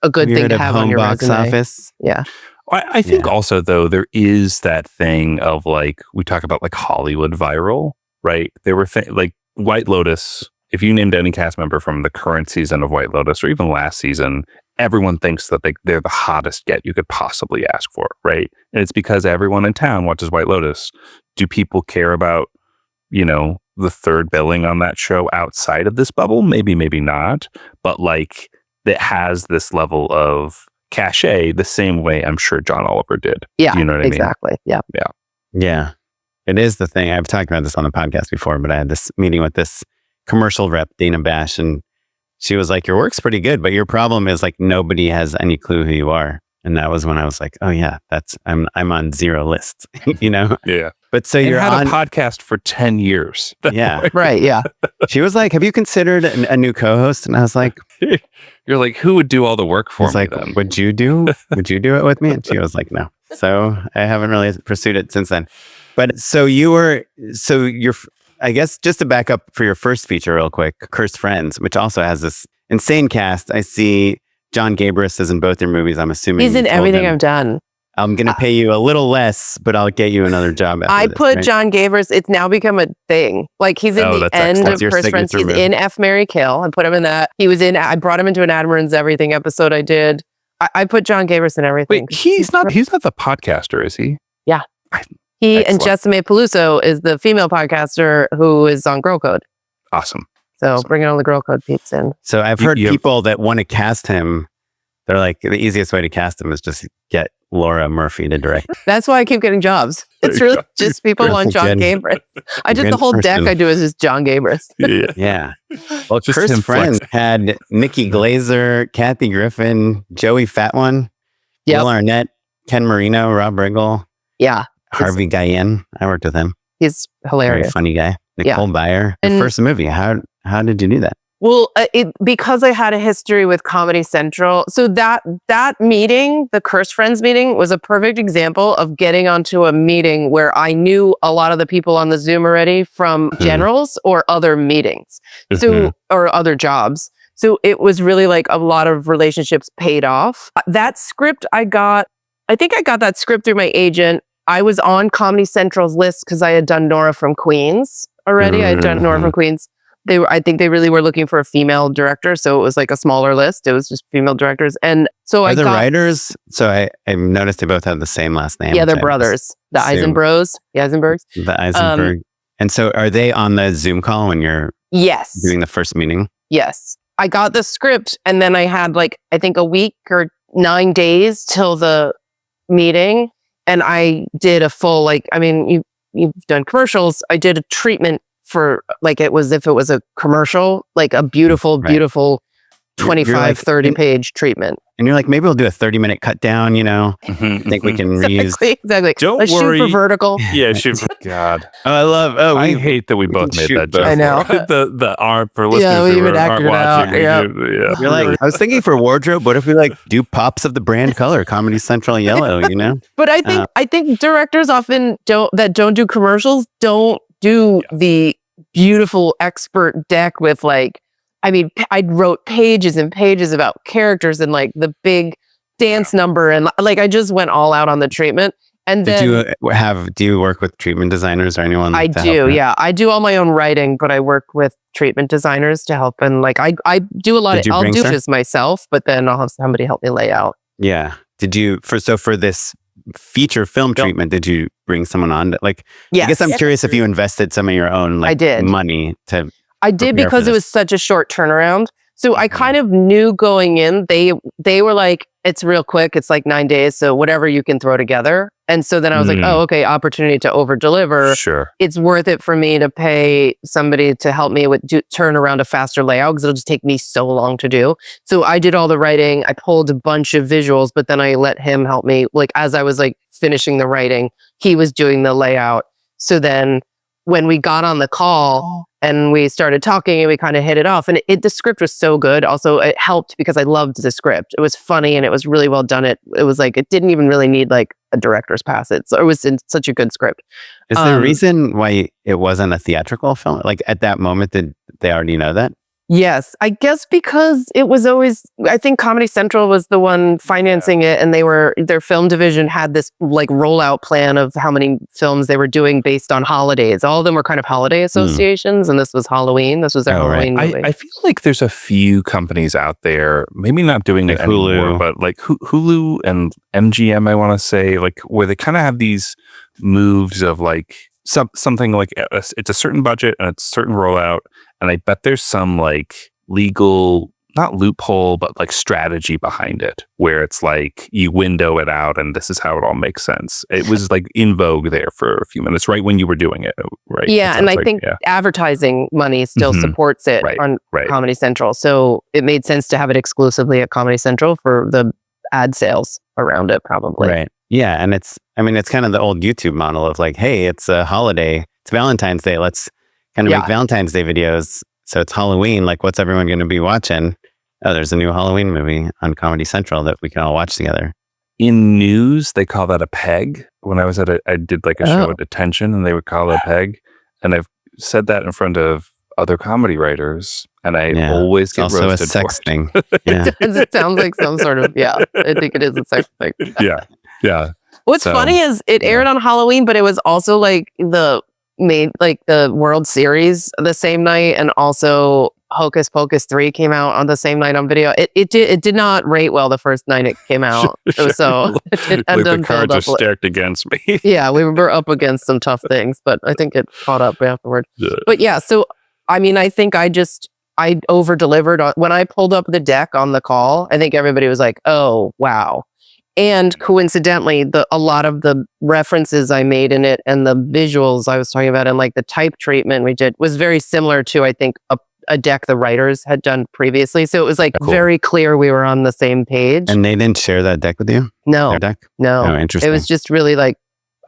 a good You're thing at to a have home on your box resume. office. Yeah. I think also though there is that thing of like we talk about like Hollywood viral, right? There were like White Lotus. If you named any cast member from the current season of White Lotus or even last season, everyone thinks that they're the hottest get you could possibly ask for, right? And it's because everyone in town watches White Lotus. Do people care about, the third billing on that show outside of this bubble? Maybe, maybe not. But like that has this level of cachet the same way I'm sure John Oliver did. Yeah. You know what I mean? Exactly. Yeah. Yeah. It is the thing. I've talked about this on the podcast before, but I had this meeting with this commercial rep, Dana Bash, and she was like, your work's pretty good, but your problem is like nobody has any clue who you are. And that was when I was like, oh yeah, I'm on 0 lists, Yeah. But so You you're had on a podcast for 10 years. Yeah. Right. Yeah. She was like, have you considered a new co-host? And I was like, You're like, who would do all the work for me like, then? would you do it with me? And she was like, no. So I haven't really pursued it since then. But you're, I guess just to back up for your first feature real quick, Cursed Friends, which also has this insane cast. I see John Gabris is in both your movies. I'm assuming He's in you told everything him, I've done. I'm going to pay you a little less, but I'll get you another job. After I this, put right? John Gabris. It's now become a thing. Like he's in Oh, the that's end excellent. of Your Cursed Friends. signature He's move. in F, Marry, Kill. I put him in that. I brought him into an Admiral's Everything episode I did. I put John Gabris in everything. Wait, he's not the podcaster, is he? He and Excellent. Jessime Peluso is the female podcaster who is on Girl Code. Awesome. So bringing all the Girl Code peeps in. So I've You- heard you- people that want to cast him. They're like, the easiest way to cast him is just get Laura Murphy to direct. That's why I keep getting jobs. There It's you really go. just people want John Good. Gabris. I did Good the whole deck person. I do is just John Gabris. Yeah. Yeah. Well, Just Cursed him Friends had Nikki Glazer, Kathy Griffin, Joey Fat One, Yep. Will Arnett, Ken Marino, Rob Riggle, Yeah. Harvey Guillen. I worked with him. He's Very hilarious. funny guy. Nicole Byer, your first movie. How did you do that? Well, because I had a history with Comedy Central. So that meeting, the Cursed Friends meeting, was a perfect example of getting onto a meeting where I knew a lot of the people on the Zoom already from generals or other meetings, or other jobs. So it was really like a lot of relationships paid off. That script I think I got that script through my agent. I was on Comedy Central's list because I had done Nora from Queens already. I had done Nora from Queens. I think they really were looking for a female director, so it was like a smaller list. It was just female directors, and so Are the writers? So I noticed they both have the same last name. Yeah, they're brothers. The Eisenbergs. The Eisenberg. And so, are they on the Zoom call when you're doing the first meeting? Yes, I got the script, and then I had like I think a week or 9 days till the meeting, and I did a full you've done commercials. I did a treatment for like it was if it was a commercial, like a beautiful 25, 30 page treatment. And you're like, maybe we'll do a 30-minute cut down, I think we can reuse. Exactly. Don't worry. Shoot for vertical. Yeah, shoot for God. I hate that we both made that joke. I know. the arm for listeners Yeah, we who even aren't acted it out. watching. Yeah. You're like, I was thinking for wardrobe, what if we like do pops of the brand color, Comedy Central yellow, But I think directors often don't do commercials, don't do the beautiful expert deck with like, I wrote pages and pages about characters and like the big dance number. And like, I just went all out on the treatment. And then do you work with treatment designers or anyone? I do. Yeah. I do all my own writing, but I work with treatment designers to help. And like, I do a lot I'll do just myself, but then I'll have somebody help me lay out. Yeah. Did you, for this feature film treatment, did you bring someone on? Yes. I guess I'm curious if you invested some of your own money to. I did because it was such a short turnaround. So I kind of knew going in, they were like, it's real quick. It's like 9 days. So whatever you can throw together. And so then I was like, oh, okay, opportunity to over deliver. Sure. It's worth it for me to pay somebody to help me turn around a faster layout because it'll just take me so long to do. So I did all the writing. I pulled a bunch of visuals, but then I let him help me. Like as I was like finishing the writing, he was doing the layout. So then when we got on the call and we started talking and we kind of hit it off, and the script was so good. Also, it helped because I loved the script. It was funny and it was really well done. It was like, it didn't even really need like a director's pass. It was in such a good script. Is there a reason why it wasn't a theatrical film? Like at that moment, did they already know that? Yes, I guess because it was always, I think Comedy Central was the one financing it, and their film division had this like rollout plan of how many films they were doing based on holidays. All of them were kind of holiday associations, and this was Halloween. This was their Halloween movie. I feel like there's a few companies out there, maybe not doing it anymore, but like Hulu and MGM, I want to say, like where they kind of have these moves of like something like it's a certain budget and it's a certain rollout. And I bet there's some like legal, not loophole, but like strategy behind it where it's like you window it out and this is how it all makes sense. It was like in vogue there for a few minutes, right when you were doing it, right? Yeah, and I think advertising money still supports it on Comedy Central. So it made sense to have it exclusively at Comedy Central for the ad sales around it, probably. Right. Yeah, and it's kind of the old YouTube model of like, hey, it's a holiday, it's Valentine's Day, let's kind of make Valentine's Day videos. So it's Halloween. Like, what's everyone going to be watching? Oh, there's a new Halloween movie on Comedy Central that we can all watch together. In news, they call that a peg. When I was I did like a show at Detention, and they would call it a peg. And I've said that in front of other comedy writers, and I always get also roasted a sex for thing. Yeah. It sounds like some sort of I think it is a sex thing. Yeah. What's funny is it aired on Halloween, but it was also like the World Series the same night, and also Hocus Pocus 3 came out on the same night on video. It did not rate well the first night it came out. It was so like the cards are stacked against me. Yeah, we were up against some tough things, but I think it caught up afterward. Yeah. But yeah, so I mean, I think I over delivered when I pulled up the deck on the call. I think everybody was like, "Oh, wow." And coincidentally, a lot of the references I made in it and the visuals I was talking about and like the type treatment we did was very similar to, I think, a deck the writers had done previously. So it was like very clear we were on the same page. And they didn't share that deck with you? No. Their deck? No. Oh, interesting. It was just really like,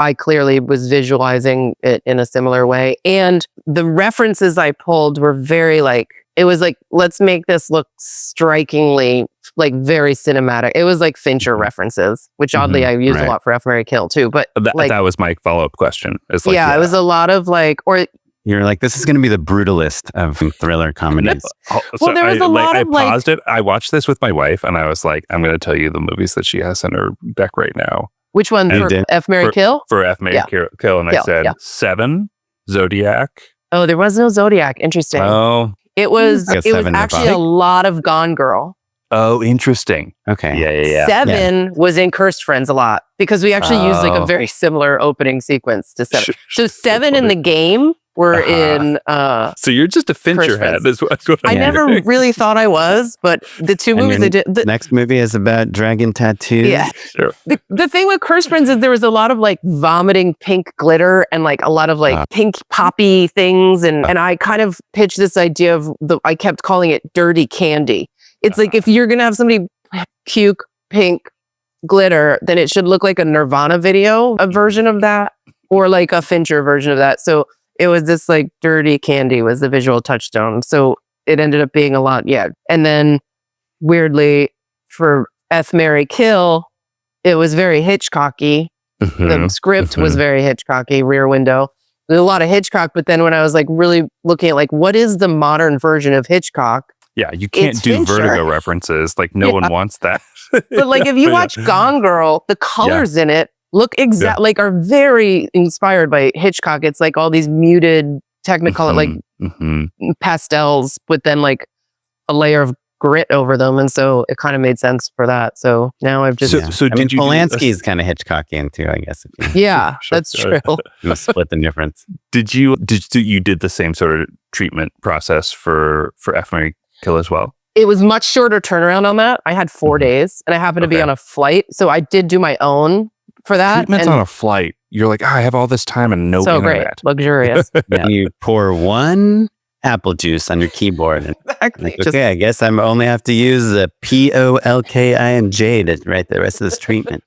I clearly was visualizing it in a similar way. And the references I pulled were very like, it was like, let's make this look strikingly like very cinematic. It was like Fincher references, which oddly I use a lot for F, Marry, Kill too. But that was my follow-up question. It's like, it was a lot of like, or you're like, this is going to be the brutalist of thriller comedies. Well, there was a lot of I paused it. I watched this with my wife, and I was like, I'm going to tell you the movies that she has in her deck right now. Which one? For F, Marry, Kill? For F, Marry, Kill. And I said, Seven, Zodiac. Oh, there was no Zodiac. Interesting. Oh. It was actually a lot of Gone Girl. Oh, interesting. Okay. Yeah. Seven was in Cursed Friends a lot because we actually used like a very similar opening sequence to Seven. So Seven in the game were in so you're just a Fincher head. That's what I never really thought I was, but the two movies I did. The next movie is about dragon tattoos. Yeah. Sure. The thing with Cursed Friends is there was a lot of like vomiting pink glitter and like a lot of like pink poppy things. And I kind of pitched this idea of I kept calling it dirty candy. It's like if you're going to have somebody puke pink glitter, then it should look like a Nirvana video, a version of that, or like a Fincher version of that. So it was this like dirty candy was the visual touchstone. So it ended up being a lot. Yeah. And then weirdly for F, Marry, Kill, it was very Hitchcocky. The script was very Hitchcocky, Rear Window. There's a lot of Hitchcock. But then when I was like really looking at like, what is the modern version of Hitchcock? Yeah, you can't do Fincher. Vertigo references. Like no one wants that. But like if you watch Gone Girl, the colors in it look like are very inspired by Hitchcock. It's like all these muted Technicolor like pastels with then like a layer of grit over them, and so it kind of made sense for that. So now I've just I mean Polanski's kind of Hitchcockian too, I guess. That's true. You split the difference. Did you did the same sort of treatment process for F, Marry, Kill as well? It was much shorter turnaround on that. I had 4 days, and I happened to be on a flight, so I did do my own for that. Treatments on a flight. You're like, I have all this time and no internet. Great, luxurious. You pour one apple juice on your keyboard. And Exactly. like, okay, I guess I only have to use the POLKINJ to write the rest of this treatment.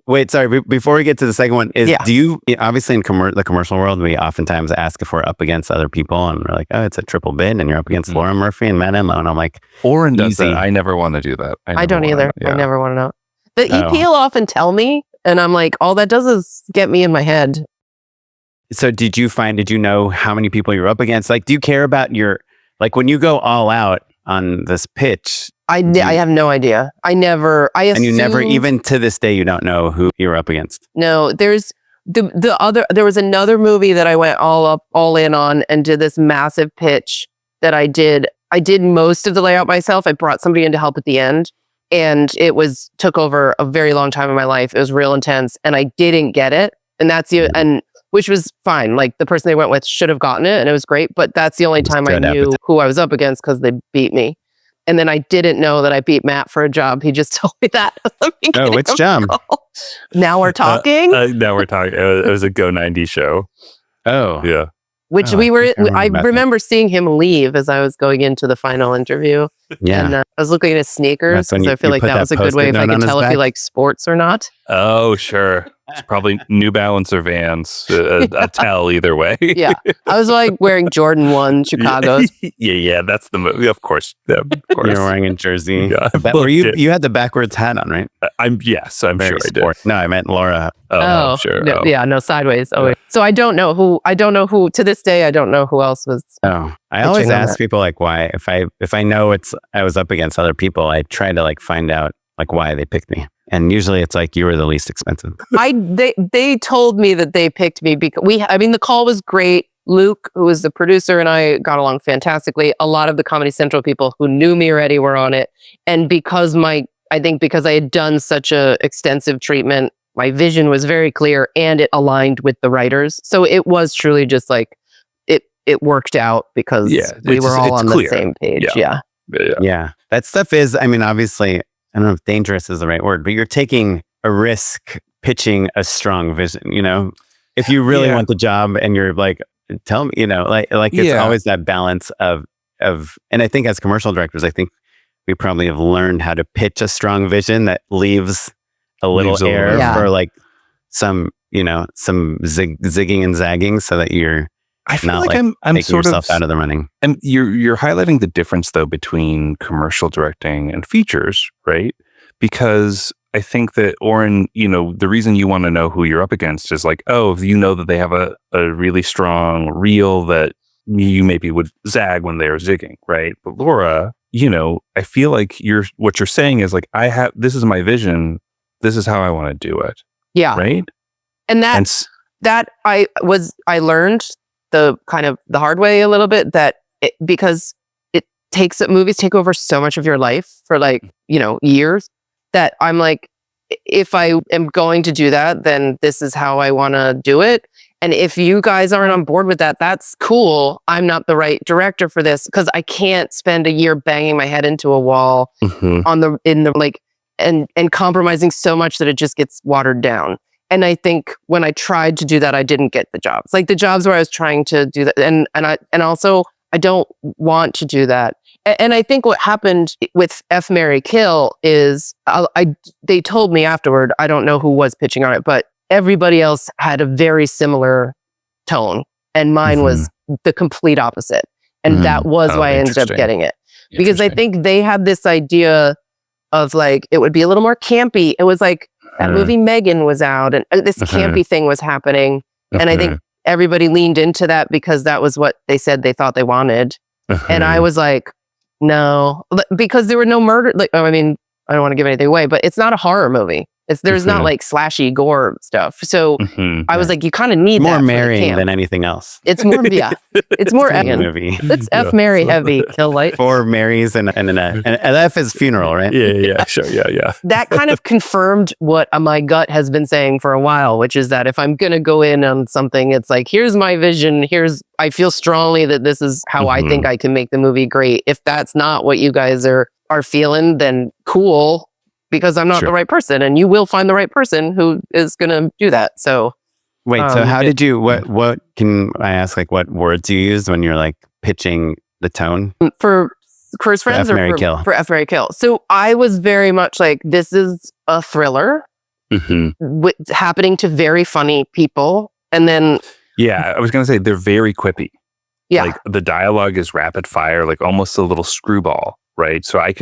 Wait, sorry. Before we get to the second one, do you obviously in the commercial world, we oftentimes ask if we're up against other people, and we're like, oh, it's a triple bid, and you're up against Laura Murphy and Matt Emma, and I'm like, Oren does that. I never want to do that. I don't either. I never want to know. The EP will often tell me, and I'm like, all that does is get me in my head. So did you know how many people you're up against? Like, do you care about like when you go all out on this pitch? I have no idea. I never, and you never, even to this day, you don't know who you're up against. No, there's there was another movie that I went all in on and did this massive pitch that I did most of the layout myself. I brought somebody in to help at the end, and it took over a very long time in my life. It was real intense, and I didn't get it. And which was fine. Like the person they went with should have gotten it, and it was great. But that's the only time I knew who I was up against because they beat me. And then I didn't know that I beat Matt for a job. He just told me that. Oh, which job? Now we're talking. Now we're talking. It was a Go 90 show. Oh, yeah. Which I remember seeing him leave as I was going into the final interview. Yeah. And I was looking at his sneakers because I feel like that was a good way if I could tell if he liked sports or not. Oh, sure. It's probably New Balance or Vans. A tell either way. Yeah. I was like wearing Jordan 1 Chicago's. Yeah. That's the movie. Of course. Yeah, of course. You're wearing a jersey. Yeah, you had the backwards hat on, right? I'm sure I did. No, I meant Laura. Oh, sure. No, yeah, no, sideways. Oh, so I don't know who to this day. I don't know who else was. Oh, I always ask people like why, if I know I was up against other people, I try to like find out like why they picked me. And usually it's like you were the least expensive. They told me that they picked me because the call was great. Luke, who was the producer, and I got along fantastically. A lot of the Comedy Central people who knew me already were on it. And because I had done such a extensive treatment, my vision was very clear and it aligned with the writers. So it was truly just like, it worked out because we were all on the same page. Yeah. That stuff is, obviously, I don't know if dangerous is the right word, but you're taking a risk pitching a strong vision, if you really want the job and you're like, tell me, it's always that balance of, and I think as commercial directors, I think we probably have learned how to pitch a strong vision that leaves a little air for like some some zigging and zagging so that you're I feel not like I'm taking sort yourself of out of the running. And you're highlighting the difference though between commercial directing and features, right? Because I think that Oren, the reason you want to know who you're up against is like, oh, if you know that they have a really strong reel that you maybe would zag when they're zigging, right? But Laura, I feel like what you're saying is like, this is my vision. This is how I want to do it. Yeah. Right. And I learned the kind of the hard way a little bit because movies take over so much of your life for years, that I'm like, if I am going to do that, then this is how I want to do it. And if you guys aren't on board with that, that's cool. I'm not the right director for this, because I can't spend a year banging my head into a wall and compromising so much that it just gets watered down. And I think when I tried to do that, I didn't get the jobs. Like the jobs where I was trying to do that, and also I don't want to do that. And I think what happened with F, Marry, Kill is they told me afterward, I don't know who was pitching on it, but everybody else had a very similar tone, and mine was the complete opposite. And that was why I ended up getting it, because I think they had this idea of like it would be a little more campy. It was like that movie Megan was out, and this campy thing was happening, and I think everybody leaned into that because that was what they said they thought they wanted. And I was like, no, because there were no murder. I don't want to give anything away, but it's not a horror movie. There's not like slashy gore stuff. So I was like, you kind of need more that marrying than anything else. It's more, it's more movie. It's F, Marry, heavy, kill light. 4 Marys and an F is funeral, right? Yeah, sure, yeah. That kind of confirmed what my gut has been saying for a while, which is that if I'm gonna go in on something, it's like, here's my vision. I feel strongly that this is how I think I can make the movie great. If that's not what you guys are feeling, then cool. Because I'm not the right person, and you will find the right person who is going to do that. So, wait. So, how did you? What can I ask? Like, what words you used when you're like pitching the tone for Close Friends for F, Marry, Kill? For F, Marry, Kill. So, I was very much like, this is a thriller happening to very funny people, and then I was going to say they're very quippy. Yeah, like the dialogue is rapid fire, like almost a little screwball. Right. So I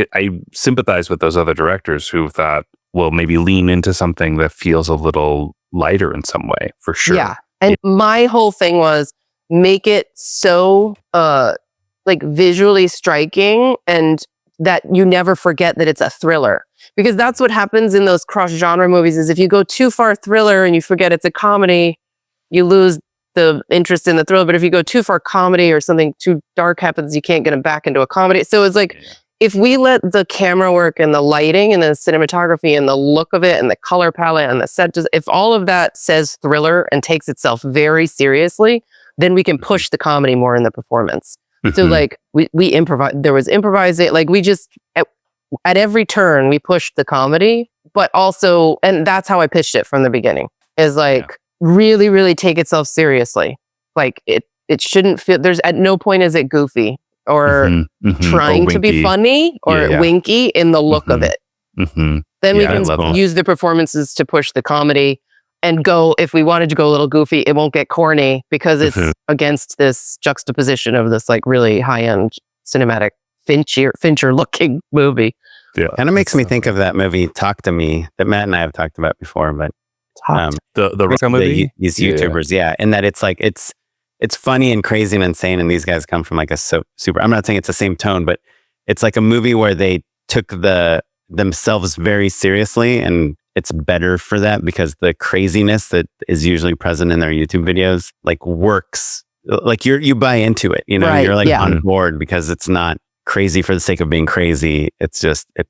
sympathize with those other directors who thought, well, maybe lean into something that feels a little lighter in some way, for sure. Yeah. And my whole thing was make it so visually striking, and that you never forget that it's a thriller. Because that's what happens in those cross-genre movies, is if you go too far thriller and you forget it's a comedy, you lose the interest in the thriller. But if you go too far comedy or something too dark happens, you can't get them back into a comedy. So it's like, if we let the camera work and the lighting and the cinematography and the look of it and the color palette and the set, if all of that says thriller and takes itself very seriously, then we can push the comedy more in the performance. So like we improvise, there was improvising, like we just, at every turn we pushed the comedy, but also, and that's how I pitched it from the beginning, is like really, really take itself seriously. Like it shouldn't feel, there's at no point is it goofy or trying to be funny or winky in the look of it. Then we can use the performances to push the comedy and go, if we wanted to go a little goofy, it won't get corny because it's against this juxtaposition of this like really high-end cinematic Fincher looking movie. Yeah. Kind of makes me think of that movie Talk to Me that Matt and I have talked about before, but the Russell movie, these YouTubers, and that it's like it's funny and crazy and insane, and these guys come from like a super. I'm not saying it's the same tone, but it's like a movie where they took themselves very seriously, and it's better for that because the craziness that is usually present in their YouTube videos like works. Like you buy into it, right, you're like on board because it's not crazy for the sake of being crazy. It's just I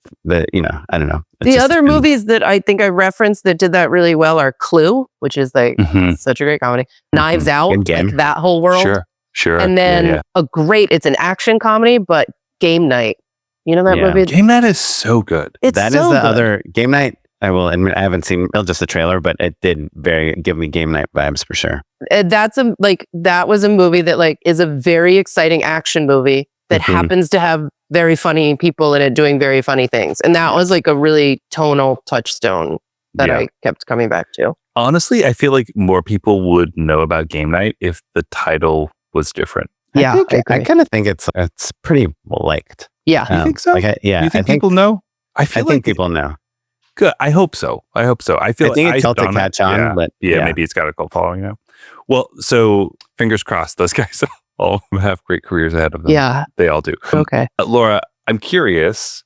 don't know. The other movies that I think I referenced that did that really well are Clue, which is like such a great comedy. Knives Out, like that whole world. Sure. And then it's an action comedy, but Game Night. You know that movie? Game Night is so good. That is the other Game Night. I will admit I haven't seen just the trailer, but it did give me Game Night vibes for sure. That was a movie that like is a very exciting action movie that happens to have very funny people in it doing very funny things. And that was like a really tonal touchstone that I kept coming back to. Honestly, I feel like more people would know about Game Night if the title was different. Yeah, I kind of think it's pretty liked. Yeah. You think so? You think people know? I think people know. Good. I hope so. I feel I think it's held to catch on, but maybe it's got a cult following now. Well, so fingers crossed, those guys all have great careers ahead of them. Yeah. They all do. Okay. Laura, I'm curious,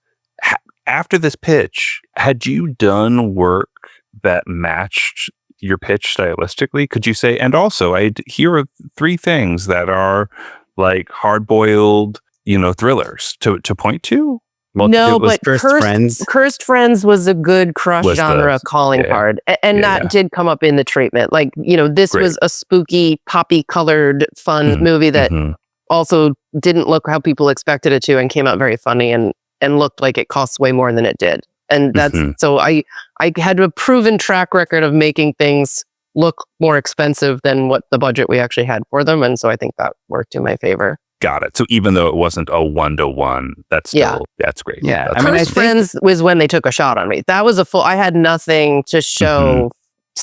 after this pitch, had you done work that matched your pitch stylistically? Could you say, and also, here are 3 things that are like hard-boiled, thrillers to point to? Well, no, but Cursed Friends was a good cross-genre calling card. And that did come up in the treatment. Like, this was a spooky, poppy-colored, fun movie that also didn't look how people expected it to and came out very funny and looked like it costs way more than it did. And that's so I had a proven track record of making things look more expensive than what the budget we actually had for them. And so I think that worked in my favor. Got it. So even though it wasn't a 1-to-1, that's great. Yeah. Cursed Friends was when they took a shot on me. That was I had nothing to show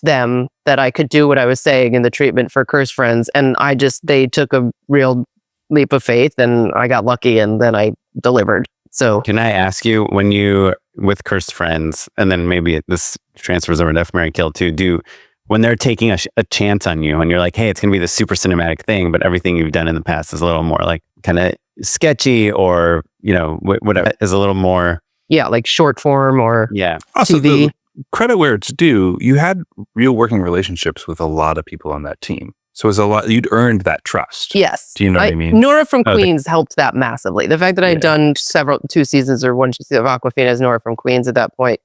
them that I could do what I was saying in the treatment for Cursed Friends. And they took a real leap of faith and I got lucky and then I delivered. So can I ask you, when you, with Cursed Friends, and then maybe this transfers over to F, Marry, Kill too, when they're taking a chance on you and you're like, hey, it's going to be this super cinematic thing, but everything you've done in the past is a little more like kind of sketchy or, whatever is a little more. Yeah, like short form or also, TV. Credit where it's due, you had real working relationships with a lot of people on that team. So it was a lot, you'd earned that trust. Yes. Do you know what I mean? Nora from Queens helped that massively. The fact that I'd done 2 seasons or 1 season of Awkwafina as Nora from Queens at that point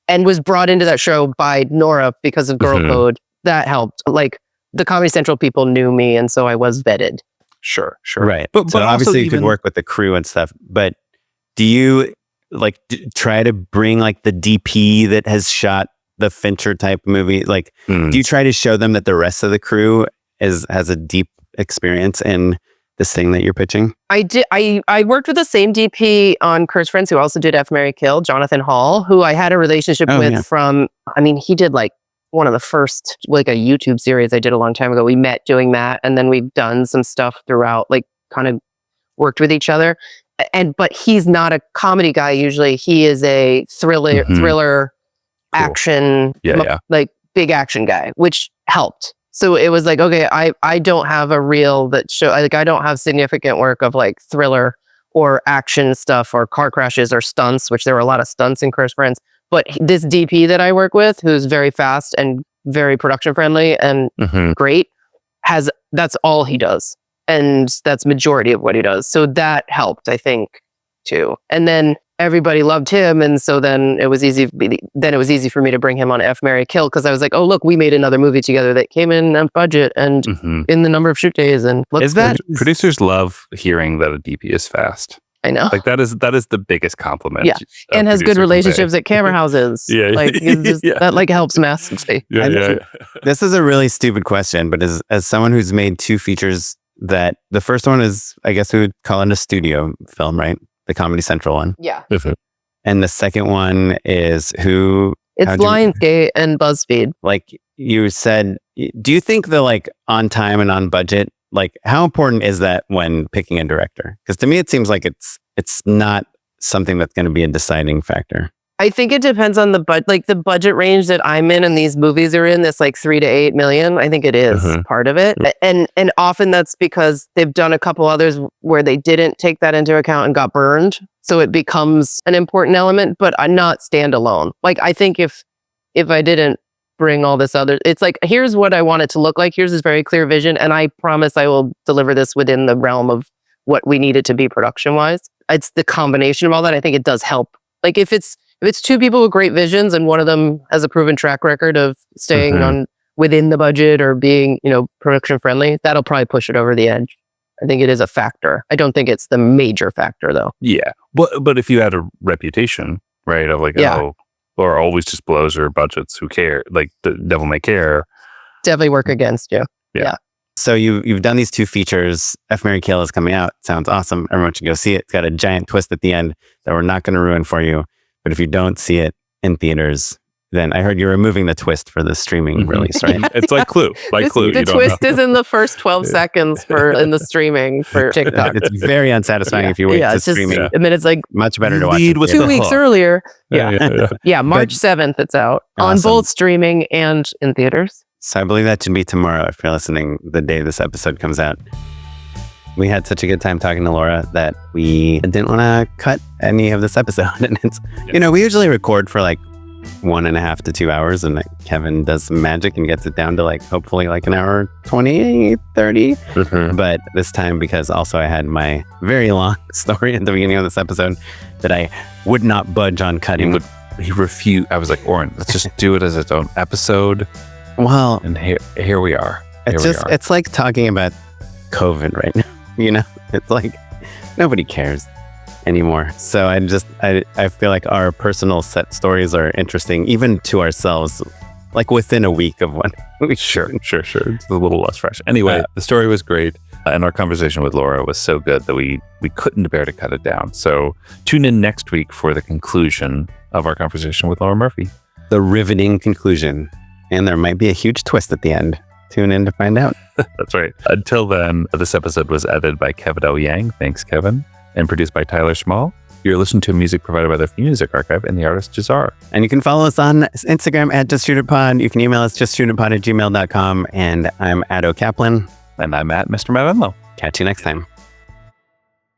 and was brought into that show by Nora because of Girl Code, that helped. Like the Comedy Central people knew me and so I was vetted. Sure. Right. But obviously you could work with the crew and stuff, but do you try to bring like the DP that has shot the Fincher type movie? Like, do you try to show them that the rest of the crew has a deep experience in this thing that you're pitching? I did. I worked with the same DP on Cursed Friends who also did F, Marry, Kill, Jonathan Hall, who I had a relationship with from, he did like one of the first, like a YouTube series I did a long time ago. We met doing that. And then we've done some stuff throughout, like kind of worked with each other. But he's not a comedy guy. Usually he is a thriller action, like big action guy, which helped. So it was like, okay, I don't have a reel that show, like I don't have significant work of like thriller or action stuff or car crashes or stunts, which there were a lot of stunts in Cursed Friends. But this DP that I work with, who's very fast and very production friendly and great, that's all he does. And that's majority of what he does. So that helped, I think, too. And then everybody loved him. And so then it was easy for me to bring him on F, Marry, Kill, because I was like, oh, look, we made another movie together that came in on budget and in the number of shoot days. And producers love hearing that a DP is fast. I know. Like that is the biggest compliment. Yeah. And has good relationships at camera houses. Like that like helps massively. This is a really stupid question, but as someone who's made 2 features, that the first one is, I guess we would call it a studio film, right? The Comedy Central one. Yeah. And the second one is It's Lionsgate and BuzzFeed. Like you said, do you think the like on time and on budget, like how important is that when picking a director? Because to me, it seems like it's not something that's going to be a deciding factor. I think it depends on the budget, like the budget range that I'm in and these movies are in, this like 3 to 8 million. I think it is part of it. And often that's because they've done a couple others where they didn't take that into account and got burned. So it becomes an important element, but I'm not standalone. Like I think if I didn't bring all this other, it's like, here's what I want it to look like. Here's this very clear vision. And I promise I will deliver this within the realm of what we need it to be production wise. It's the combination of all that. I think it does help. Like if it's 2 people with great visions and one of them has a proven track record of staying on within the budget or being, production friendly, that'll probably push it over the edge. I think it is a factor. I don't think it's the major factor though. Yeah. But if you had a reputation, right, of like, Laura always just blows her budgets, who care? Like the devil may care. Definitely work against you. Yeah. So you've done these 2 features. F, Marry, Kill is coming out. Sounds awesome. Everyone should go see it. It's got a giant twist at the end that we're not going to ruin for you. But if you don't see it in theaters, then I heard you're removing the twist for the streaming release, right? It's like Clue. Clue. The twist is in the first 12 seconds in the streaming for TikTok. It's very unsatisfying if you wait to streaming. And then it's like much better to watch lead it with 2 weeks earlier. Yeah. March 7th it's out on Awesome. both streaming and in theaters. So I believe that should be tomorrow if you're listening the day this episode comes out. We had such a good time talking to Laura that we didn't want to cut any of this episode. And it's, we usually record for like 1.5 to 2 hours, and like Kevin does some magic and gets it down to like hopefully like an hour 20, 30. But this time, because also I had my very long story at the beginning of this episode that I would not budge on cutting. He refused. I was like, Oren, let's just do it as its own episode. Well, And here we are. it's like talking about COVID right now. It's like nobody cares anymore. So I feel like our personal set stories are interesting, even to ourselves, like within a week of one. Sure. It's a little less fresh. Anyway, the story was great. And our conversation with Laura was so good that we couldn't bear to cut it down. So tune in next week for the conclusion of our conversation with Laura Murphy. The riveting conclusion. And there might be a huge twist at the end. Tune in to find out. That's right. Until then, this episode was edited by Kevin L. Yang. Thanks, Kevin. And produced by Tyler Schmall. You're listening to music provided by the Free Music Archive and the artist Jazar. And you can follow us on Instagram at JustShootItPod. You can email us justshootitpod@gmail.com. And I'm Ado Kaplan. And I'm Mr. Matt Enlow. Catch you next time.